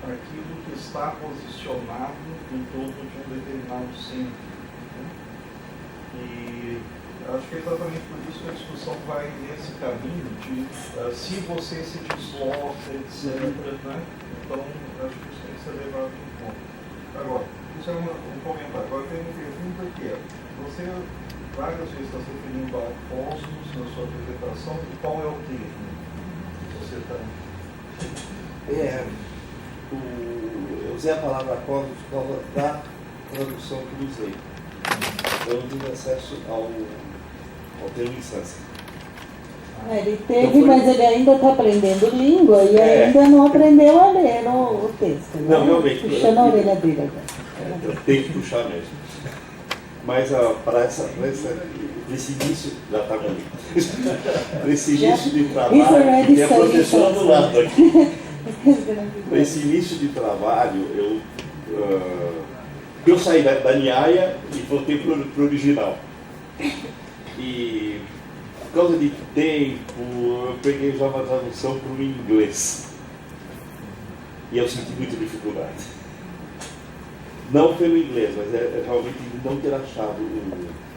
aquilo que está posicionado em torno de um determinado centro. Né? E acho que é exatamente por isso que a discussão vai nesse caminho de se você se desloca, etc. Né? Então, acho que isso tem que ser levado em conta. Agora, isso é um comentário. Agora tem uma pergunta que é, você várias vezes está se referindo ao cosmos na sua apresentação, e qual é o termo que você está? Eu usei a palavra cosmos por causa da tradução que usei. Eu não tive acesso ao termo instância. Ele teve, mas ele ainda está aprendendo língua e ainda não aprendeu a ler o texto. Né? Não, realmente. Puxando a orelha dele agora. Eu tenho que puxar mesmo. Mas para esse início, já está bom. Para esse início de trabalho, tem a professora do lado aqui. Para esse início de trabalho, eu saí da Nyāya e voltei para o original. E por causa de tempo, eu peguei já uma tradução para o inglês. E eu senti muita dificuldade. Não pelo inglês, mas realmente não ter achado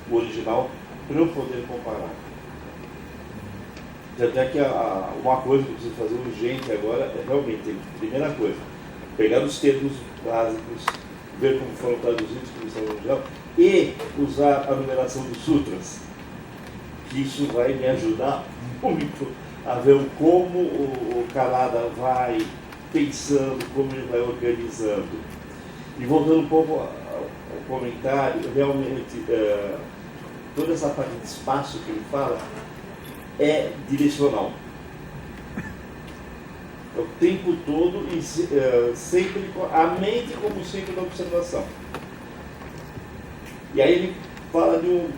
o original para eu poder comparar. Até que uma coisa que eu preciso fazer urgente agora é realmente, primeira coisa, pegar os termos básicos, ver como foram traduzidos pelo Missão Mundial e usar a numeração dos sutras. Que isso vai me ajudar muito a ver como o Kanada vai pensando, como ele vai organizando. E voltando um pouco ao comentário, realmente toda essa parte de espaço que ele fala é direcional. O tempo todo e sempre a mente como centro da observação. E aí ele fala de um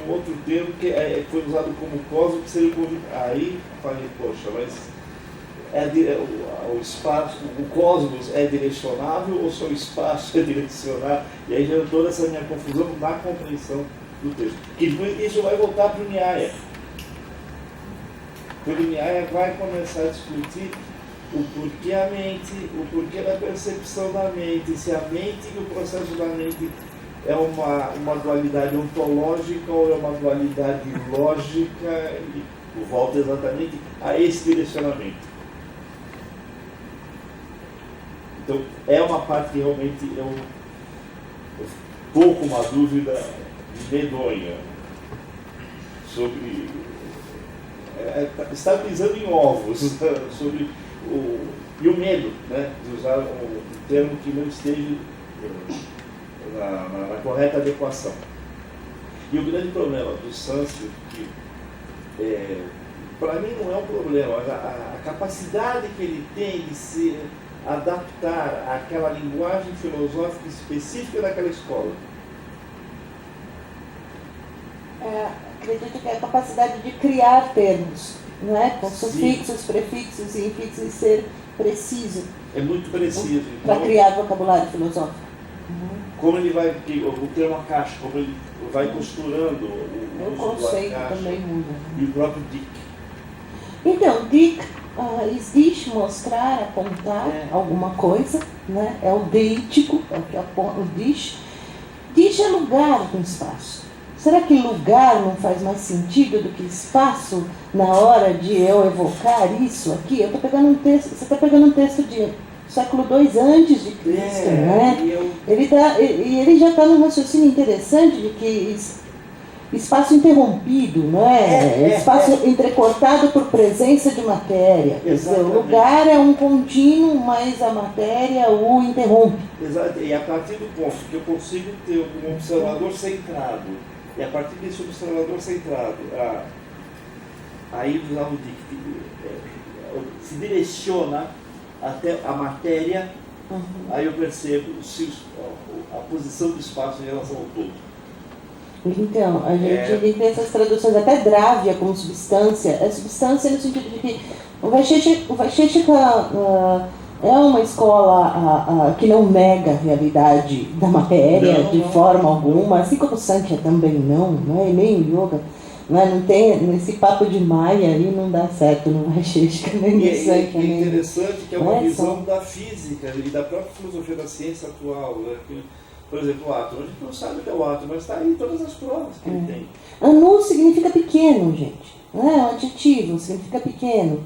outro termo que foi usado como cosmos, que seria o conjunto. Aí falei, poxa, mas o espaço, o cosmos é direcionável ou só o espaço é direcionável? E aí já toda essa minha confusão na compreensão do texto. Que isso vai voltar para o Nyāya. Porque o Nyāya vai começar a discutir o porquê a mente, o porquê da percepção da mente, se a mente e o processo da mente é uma dualidade ontológica ou é uma dualidade lógica, e volta exatamente a esse direcionamento. Então, é uma parte que realmente eu estou com uma dúvida medonha sobre. Está pisando em ovos sobre e o medo, né, de usar um termo que não esteja na correta adequação. E o grande problema do sânscrito, que para mim não é um problema, mas a capacidade que ele tem de se adaptar àquela linguagem filosófica específica daquela escola. Acredito que é a capacidade de criar termos, não é? Com sufixos, prefixos e infixos, e ser preciso. É muito preciso. Para criar vocabulário filosófico. Como ele vai, o termo a caixa, como ele vai costurando o conceito também muda. E o próprio Dick. Então, Dick existe mostrar, apontar alguma coisa, né? É o deítico, é o que aponta, o Dish. Dish é lugar no espaço. Será que lugar não faz mais sentido do que espaço na hora de eu evocar isso aqui? Eu estou pegando um texto, você está pegando um texto de século II antes de Cristo, né? Ele já está num raciocínio interessante de que espaço interrompido, não é? Espaço entrecortado por presença de matéria. Quer dizer, o lugar é um contínuo, mas a matéria o interrompe. Exato, e a partir do ponto que eu consigo ter um observador centrado, e a partir desse observador centrado, aí usar o Dick, se direciona até a matéria, aí eu percebo a posição do espaço em relação ao todo. Então, a gente tem essas traduções, até drávia como substância. É substância no sentido de que o Vaiśeṣeka é uma escola que não nega a realidade da matéria de forma alguma, assim como o Sankhya também não é? Nem o Yoga. Não tem, esse papo de Maya aí não dá certo no Vaiśeṣeka, nem no Sankhya. É interessante que é uma visão da física e da própria filosofia da ciência atual, né? Por exemplo, o átomo, a gente não sabe o que é o átomo, mas está aí em todas as provas que ele tem. Anu significa pequeno, gente. Não é um adjetivo, significa pequeno.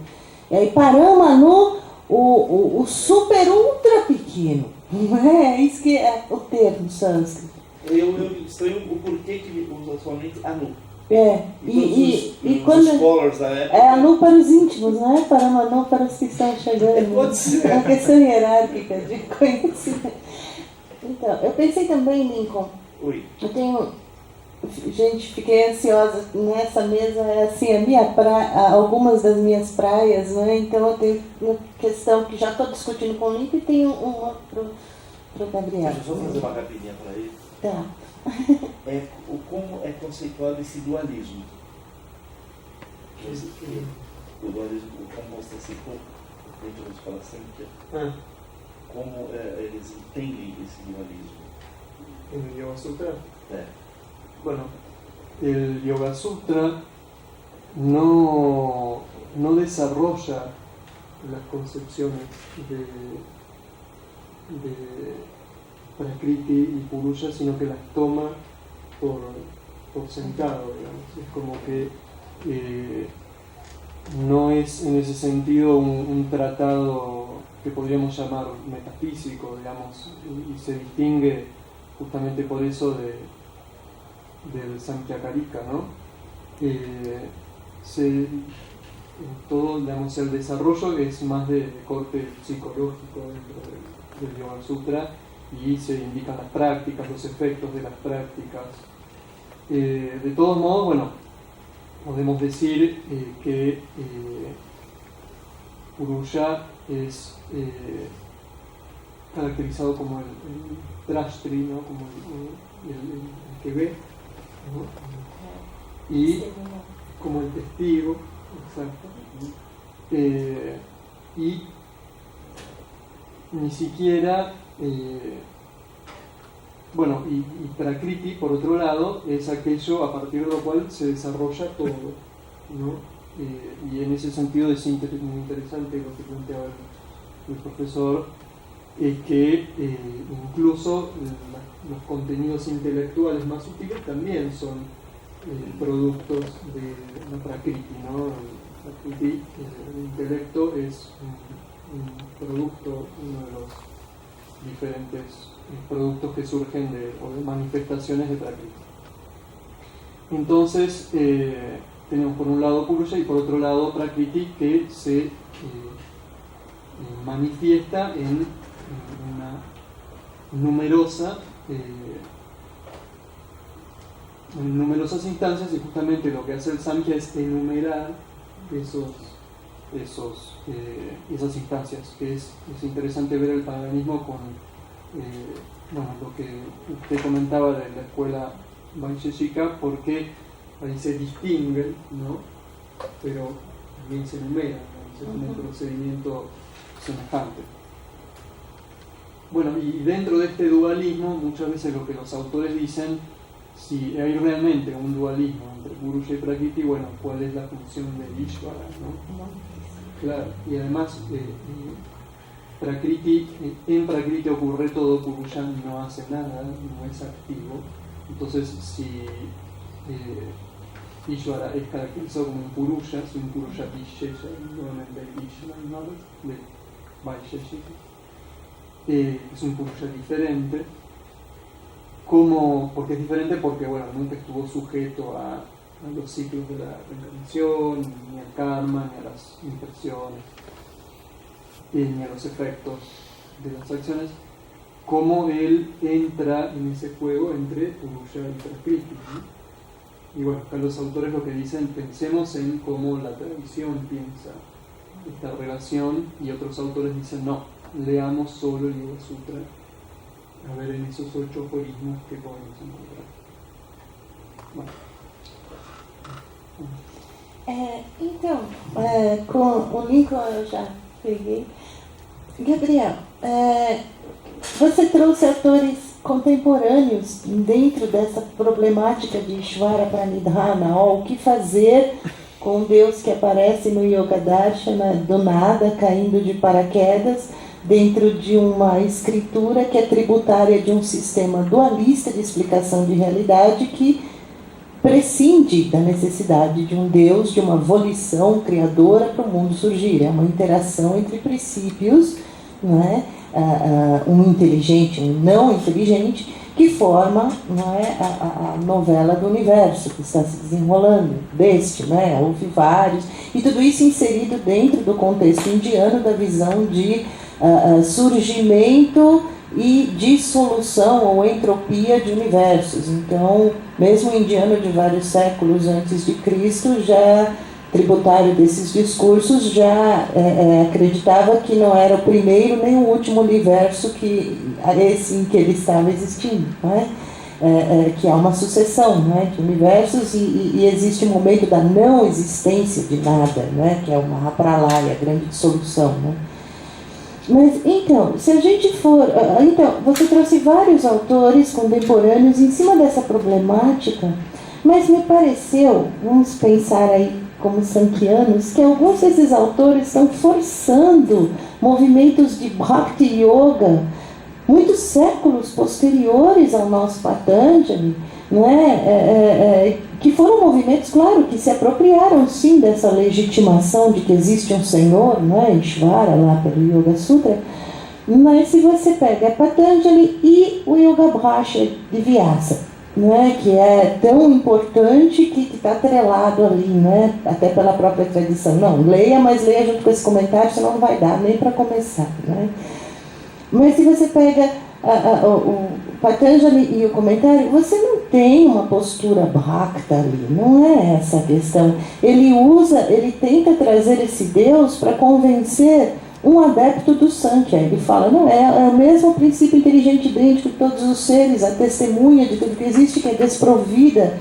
E aí Paramanu, o super ultra pequeno. Não é? Isso que é o termo sânscrito. Eu estranho o porquê que usa somente Anu. E Os quando scholars da época. é Anu para os íntimos, não é para não para os que estão chegando. Pode ser. É uma questão hierárquica de conhecimento. Então, eu pensei também, Lincoln. Oi. Eu tenho, gente, fiquei ansiosa nessa mesa, é assim, a minha praia, algumas das minhas praias, né? Então eu tenho uma questão que já estou discutindo com o Lincoln e tenho uma pro Gabriel. Deixa eu só fazer uma rapidinha para ele. Tá. Como é conceituado esse dualismo? O dualismo, como você citou, dentro da escola sempre, como eles entendem esse dualismo? En el Yogasūtra. É. Bueno, el Yogasūtra no desarrolla las concepciones de Prakriti y Purusha, sino que las toma por sentado, digamos. Es como que no es en ese sentido un tratado que podríamos llamar metafísico, digamos, y se distingue justamente por eso del Samkhyakarika, ¿no? Todo, digamos, el desarrollo es más de corte psicológico dentro del Yogasūtra, y se indican las prácticas, los efectos de las prácticas. De todos modos, bueno, podemos decir que Purusha es caracterizado como el drashtri, ¿no? Como el que ve, ¿no? Y como el testigo, exacto. Y ni siquiera, bueno, y Prakriti, por otro lado, es aquello a partir de lo cual se desarrolla todo, ¿no? Y en ese sentido es muy interesante lo que planteaba el profesor, es que incluso los contenidos intelectuales más sutiles también son productos de la Prakriti, ¿no? El Prakriti, el intelecto es un producto, uno de los diferentes productos que surgen o de manifestaciones de Prakriti. Entonces, tenemos por un lado Purusha y por otro lado Prakriti, que se manifiesta en una numerosas instancias, y justamente lo que hace el Samkhya es enumerar esas instancias, que es interesante ver el paralelismo con lo que usted comentaba de la escuela Vaiśeṣeka, porque ahí se distinguen, ¿no? Pero también se enumeran, ¿no? Es un procedimiento semejante. Bueno, y dentro de este dualismo, muchas veces lo que los autores dicen, si hay realmente un dualismo entre Purusha y Prakriti, bueno, ¿cuál es la función de Ishvara, ¿no? Claro, y además en Prakriti ocurre todo, Purusha no hace nada, no es activo. Entonces, si Ishvara es caracterizado como un Purusha, si un Purusha Vishesha, nuevamente Ishvara, ¿no? De Vaiśeṣeka, es un Purusha diferente. ¿Por qué es diferente? Porque, bueno, nunca estuvo sujeto a los ciclos de la reencarnación, ni al karma, ni a las impresiones, ni a los efectos de las acciones. Cómo él entra en ese juego entre Purusha y Prakriti, ¿no? Y bueno, acá los autores lo que dicen, pensemos en cómo la tradición piensa esta relación, y otros autores dicen, no, leamos solo el Yogasūtra, a ver en esos 8 aforismos que podemos encontrar. Bueno. Então, com o Lincoln eu já peguei. Gabriel, você trouxe autores contemporâneos dentro dessa problemática de Ishvara Pranidhana, o que fazer com Deus que aparece no Yoga Darshana do nada, caindo de paraquedas, dentro de uma escritura que é tributária de um sistema dualista de explicação de realidade que prescinde da necessidade de um Deus, de uma volição criadora para o mundo surgir. É uma interação entre princípios, não é? Um inteligente, um não inteligente, que forma, não é, a novela do universo que está se desenrolando, houve vários, e tudo isso inserido dentro do contexto indiano da visão de surgimento e dissolução ou entropia de universos. Então, mesmo o indiano de vários séculos antes de Cristo, já tributário desses discursos, já acreditava que não era o primeiro nem o último universo esse em que ele estava existindo, não é? Que há uma sucessão, não é, de universos e existe um momento da não existência de nada, não é, que é uma Mahapralaya, a grande dissolução, não é? Mas, então, se a gente for... Então, você trouxe vários autores contemporâneos em cima dessa problemática, mas me pareceu, vamos pensar aí como sankhyanos, que alguns desses autores estão forçando movimentos de Bhakti Yoga muitos séculos posteriores ao nosso Patanjali, não é? Que foram movimentos, claro, que se apropriaram sim dessa legitimação de que existe um Senhor, não é? Ishvara, lá pelo Yogasūtra, mas se você pega Patanjali e o Yoga Bhashya de Vyasa, não é? Que é tão importante que está atrelado ali, né? Até pela própria tradição. Não, leia, mas leia junto com esse comentário, senão não vai dar nem para começar, né? Mas se você pega o Patanjali e o comentário, você não tem uma postura bhakta ali, não é essa a questão. Ele tenta trazer esse Deus para convencer um adepto do Sankhya. Ele fala, não, é o mesmo princípio inteligente idêntico de todos os seres, a testemunha de tudo que existe, que é desprovida,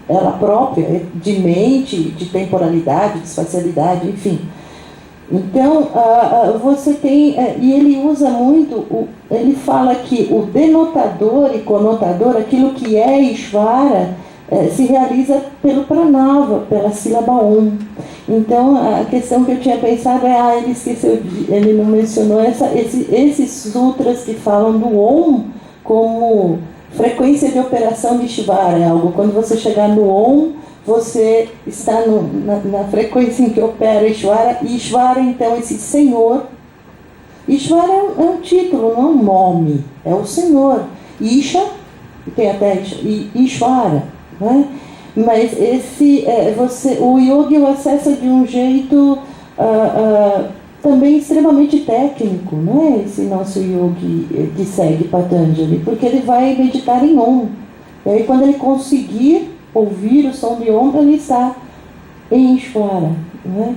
ela própria, de mente, de temporalidade, de espacialidade, enfim. Então, você tem, e ele usa muito, ele fala que o denotador e conotador, aquilo que é Ishvara, se realiza pelo pranava, pela sílaba Om. Então, a questão que eu tinha pensado é, ele esqueceu, ele não mencionou esses sutras que falam do Om como frequência de operação de Ishvara, é algo, quando você chegar no Om, você está na frequência em que opera Ishvara, e Ishvara, então, esse Senhor. Ishvara é um título, não é um nome, é o Senhor. Isha, tem até Ishvara, né? Mas o yogi o acessa de um jeito também extremamente técnico, não é? Esse nosso yogi que segue Patanjali, porque ele vai meditar em Om. E aí, quando ele conseguir ouvir o som de Om, ele está em Ishvara, né?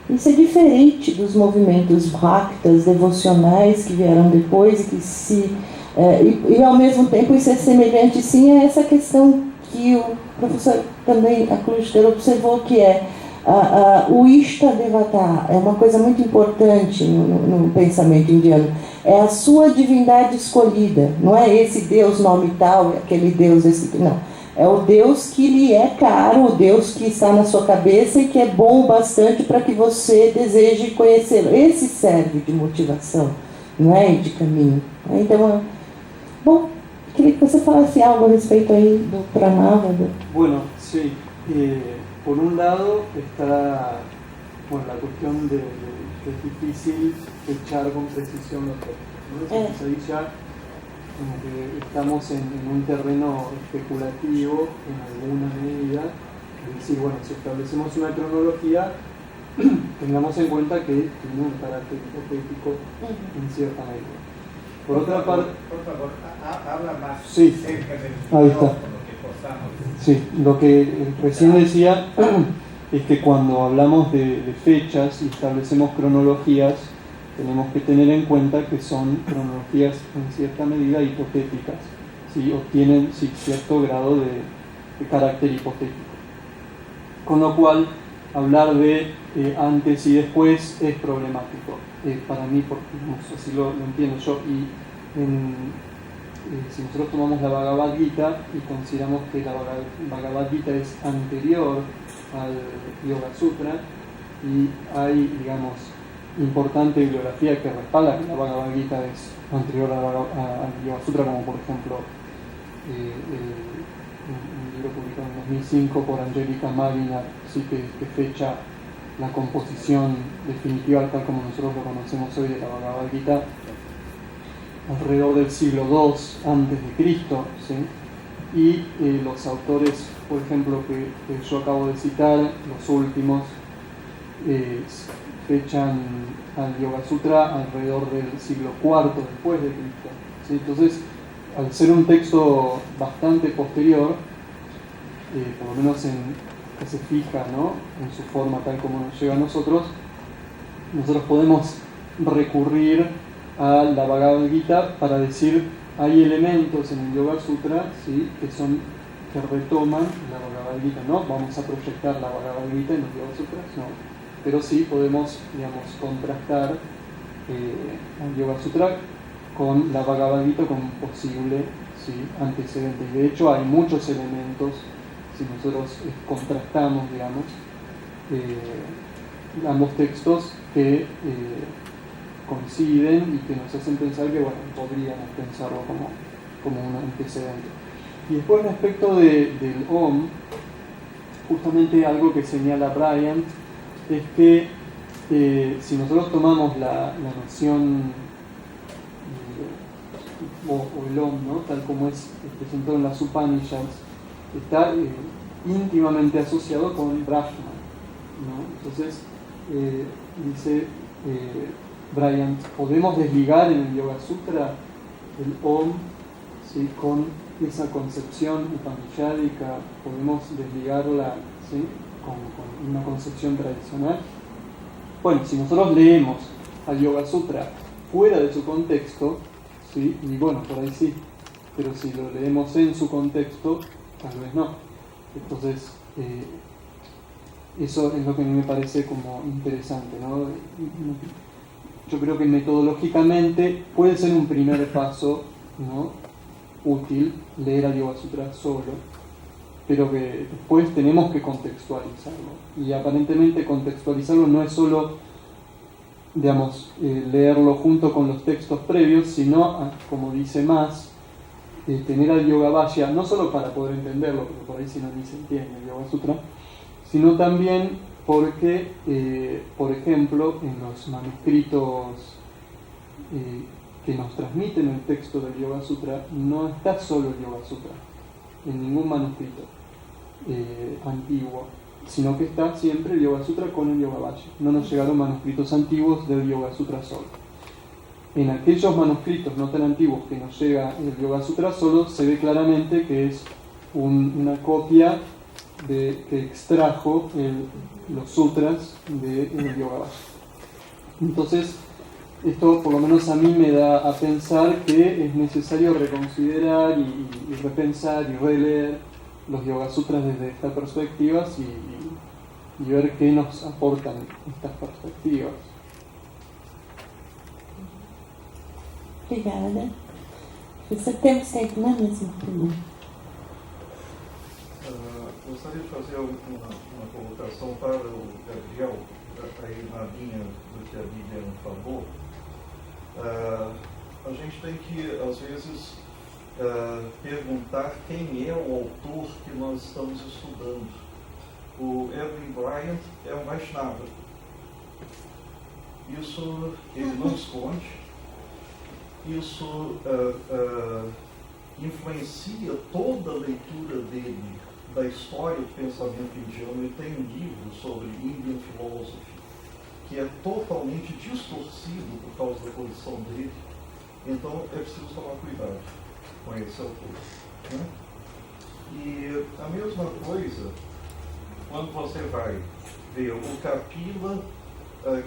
Isso é diferente dos movimentos bhaktas, devocionais que vieram depois e que ao mesmo tempo isso é semelhante sim a essa questão que o professor também a Kluster observou, que é o Ishta Devata, é uma coisa muito importante no pensamento indiano, é a sua divindade escolhida, não é esse Deus nome tal, aquele Deus esse, não. É o Deus que lhe é caro, o Deus que está na sua cabeça e que é bom o bastante para que você deseje conhecê-lo. Esse serve de motivação, não é? De caminho. Então, bom, queria que você falasse algo a respeito aí do pranava. Bueno, sí. Por un lado está la cuestión de que es difícil echar con precisión los textos, ¿no? Entonces ahí ya como que estamos en un terreno especulativo en alguna medida, es decir, bueno, si establecemos una cronología, tengamos en cuenta que tiene un carácter hipotético en cierta medida. Por otra parte, por favor, habla más sí, cerca del ahí está. micrófono que podamos. Sí, lo que recién decía es que cuando hablamos de fechas y establecemos cronologías, tenemos que tener en cuenta que son cronologías en cierta medida hipotéticas, ¿sí? O tienen cierto grado de carácter hipotético. Con lo cual, hablar de antes y después es problemático para mí, porque así lo entiendo yo. Y si nosotros tomamos la Bhagavad Gita y consideramos que la Bhagavad Gita es anterior al Yogasūtra y hay, digamos, importante bibliografía que respalda que la Bhagavad Gita es anterior al Yogasūtra, como por ejemplo un libro publicado en 2005 por Angélica Magina, sí, que fecha la composición definitiva tal como nosotros lo conocemos hoy de la Bhagavad Gita. alrededor del siglo II antes de Cristo, ¿sí? Y los autores, por ejemplo, que yo acabo de citar, los últimos, fechan al Yogasūtra alrededor del siglo IV después de Cristo, ¿sí? Entonces, al ser un texto bastante posterior, por lo menos que se fija, ¿no?, en su forma tal como nos llega a nosotros podemos recurrir a la Bhagavad Gita para decir, hay elementos en el Yogasūtra, ¿sí?, que retoman la Bhagavad Gita. No vamos a proyectar la Bhagavad Gita en los Yogasūtras, no, pero sí podemos, digamos, contrastar el Yogasūtra con la Bhagavad Gita como posible, ¿sí?, antecedente. Y de hecho hay muchos elementos, si nosotros contrastamos, digamos, ambos textos que coinciden y que nos hacen pensar que, bueno, podríamos pensarlo como un antecedente. Y después, respecto del Om, justamente algo que señala Bryant es que si nosotros tomamos la noción o el Om, ¿no?, tal como es presentado en las Upanishads, está íntimamente asociado con Brahma, ¿no? Entonces, dice Bryant, podemos desligar en el Yogasūtra el Om, ¿sí?, con esa concepción upanishádica, podemos desligarla, ¿sí?, con una concepción tradicional. Bueno, si nosotros leemos al Yogasūtra fuera de su contexto, ¿sí?, y bueno, por ahí sí, pero si lo leemos en su contexto, tal vez no. Entonces, eso es lo que a mí me parece como interesante, ¿no? Yo creo que metodológicamente puede ser un primer paso, ¿no?, útil leer al Yogasūtra solo, pero que después tenemos que contextualizarlo. Y aparentemente contextualizarlo no es solo, digamos, leerlo junto con los textos previos, sino, como dice más, tener al Yoga Vajja, no solo para poder entenderlo, porque por ahí si no ni se entiende el Yogasūtra, sino también porque, por ejemplo, en los manuscritos que nos transmiten el texto del Yogasūtra, no está solo el Yogasūtra, en ningún manuscrito antiguo, sino que está siempre el Yogasūtra con el Yoga Vajja. No nos llegaron manuscritos antiguos del Yogasūtra solo. En aquellos manuscritos no tan antiguos que nos llega el Yogasūtra solo, se ve claramente que es una copia que extrajo los sutras del Yoga Vajja. Entonces, esto por lo menos a mí me da a pensar que es necesario reconsiderar y repensar y releer los Yogasūtras desde estas perspectivas y ver qué nos aportan estas perspectivas. Obrigada. Você temos tempo, não é mesmo? Gostaria de fazer uma colocação para o Gabriel, aí na linha do que a Vivian falou. A gente tem que, às vezes, perguntar quem é o autor que nós estamos estudando. O Edwin Bryant é um Vaishnava. Isso ele não esconde. Isso influencia toda a leitura dele da história do pensamento indiano. Ele tem um livro sobre Indian Philosophy que é totalmente distorcido por causa da posição dele. Então é preciso tomar cuidado com esse autor, né? E a mesma coisa quando você vai ver o Kapila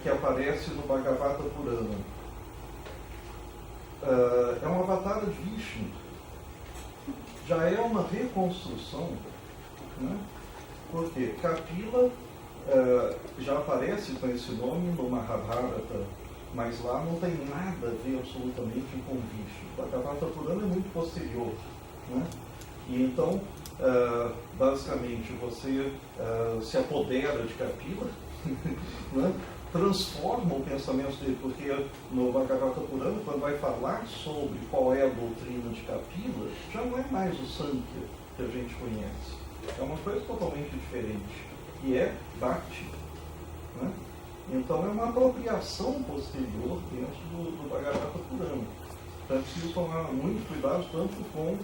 que aparece no Bhagavata Purana. É um avatar de Vishnu. Já é uma reconstrução, né? Porque Kapila já aparece com esse nome no Mahabharata, mas lá não tem nada a ver absolutamente com Vishnu. O Bhagavata Purana é muito posterior, né? E então, basicamente, você se apodera de Kapila, né? Transforma o pensamento dele, porque no Bhagavata Purana, quando vai falar sobre qual é a doutrina de Kapila, já não é mais o Sankhya que a gente conhece. É uma coisa totalmente diferente, que é Bhakti, né? Então é uma apropriação posterior dentro do Bhagavata Purana. Então é preciso tomar muito cuidado tanto com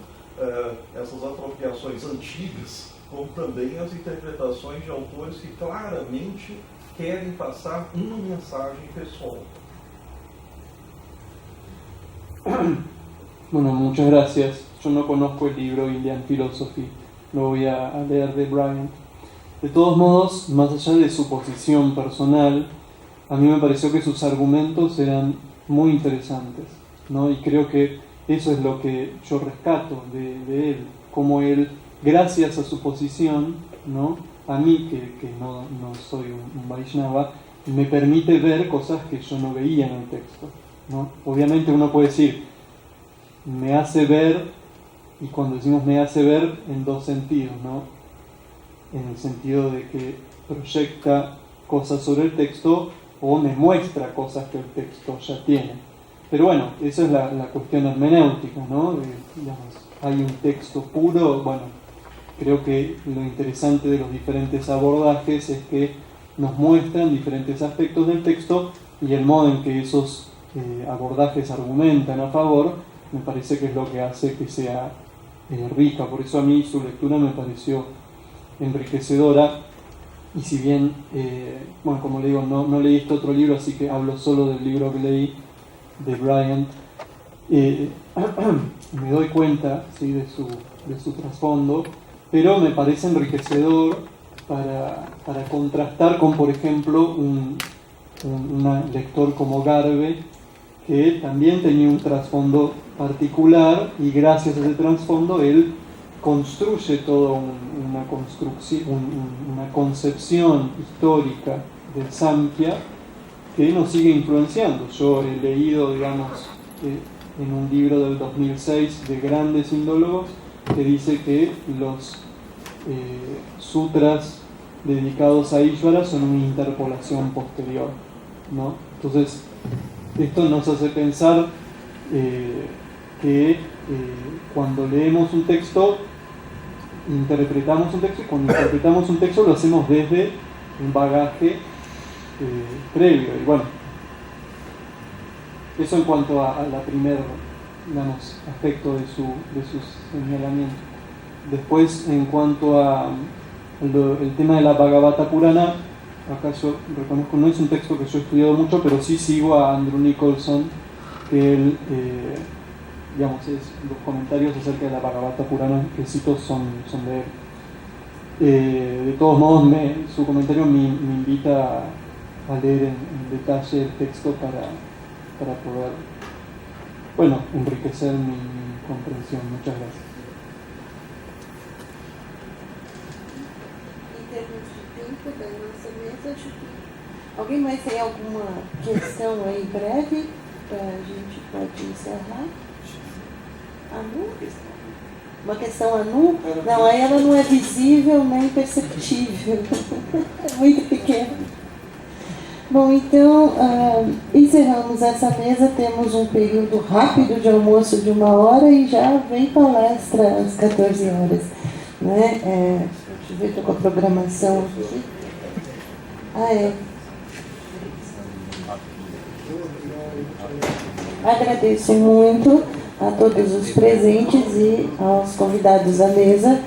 essas apropriações antigas, como também as interpretações de autores que claramente querem passar uma mensagem pessoal. Bueno, muchas gracias. Yo no conozco el libro Indian Philosophy, lo voy a leer de Bryant. De todos modos, más allá de su posición personal, a mí me pareció que sus argumentos eran muy interesantes, ¿no? Y creo que eso es lo que yo rescato de él, como él, gracias a su posición, ¿no? A mí, que no soy un Vaishnava, me permite ver cosas que yo no veía en el texto, ¿no? Obviamente uno puede decir, me hace ver, y cuando decimos me hace ver, en dos sentidos, ¿no? En el sentido de que proyecta cosas sobre el texto o me muestra cosas que el texto ya tiene. Pero bueno, esa es la cuestión hermenéutica, ¿no? Digamos, hay un texto puro, bueno, creo que lo interesante de los diferentes abordajes es que nos muestran diferentes aspectos del texto y el modo en que esos abordajes argumentan a favor, me parece que es lo que hace que sea rica. Por eso a mí su lectura me pareció enriquecedora. Y si bien, bueno, como le digo, no leí este otro libro, así que hablo solo del libro que leí de Bryant, me doy cuenta, ¿sí?, de su trasfondo, pero me parece enriquecedor para contrastar con, por ejemplo, un lector como Gabriel, que también tenía un trasfondo particular y gracias a ese trasfondo él construye toda una concepción histórica del Samkhya que nos sigue influenciando. Yo he leído, digamos, en un libro del 2006 de grandes indólogos que dice que los sutras dedicados a Ishvara son una interpolación posterior, ¿no? Entonces, esto nos hace pensar que cuando leemos un texto, interpretamos un texto, y cuando interpretamos un texto lo hacemos desde un bagaje previo. Y bueno, eso en cuanto a la primer, digamos, aspecto de sus señalamientos. Después, en cuanto a el tema de la Bhagavata Purana, acá yo reconozco, no es un texto que yo he estudiado mucho, pero sí sigo a Andrew Nicholson, que él, digamos, los comentarios acerca de la Bhagavata Purana que cito son de él. De todos modos, su comentario me invita a leer en detalle el texto para poder, bueno, enriquecer mi comprensión. Muchas gracias. Em termos de tempo da nossa mesa, acho que alguém mais tem alguma questão aí breve para a gente pode encerrar? Anu? Uma questão Anu? Não, aí ela não é visível nem perceptível. É muito pequena. Bom, então, encerramos essa mesa, temos um período rápido de almoço de 1 hora e já vem palestra às 14 horas. Né? Deixa eu ver, estou com a programação aqui. Agradeço muito a todos os presentes e aos convidados à mesa.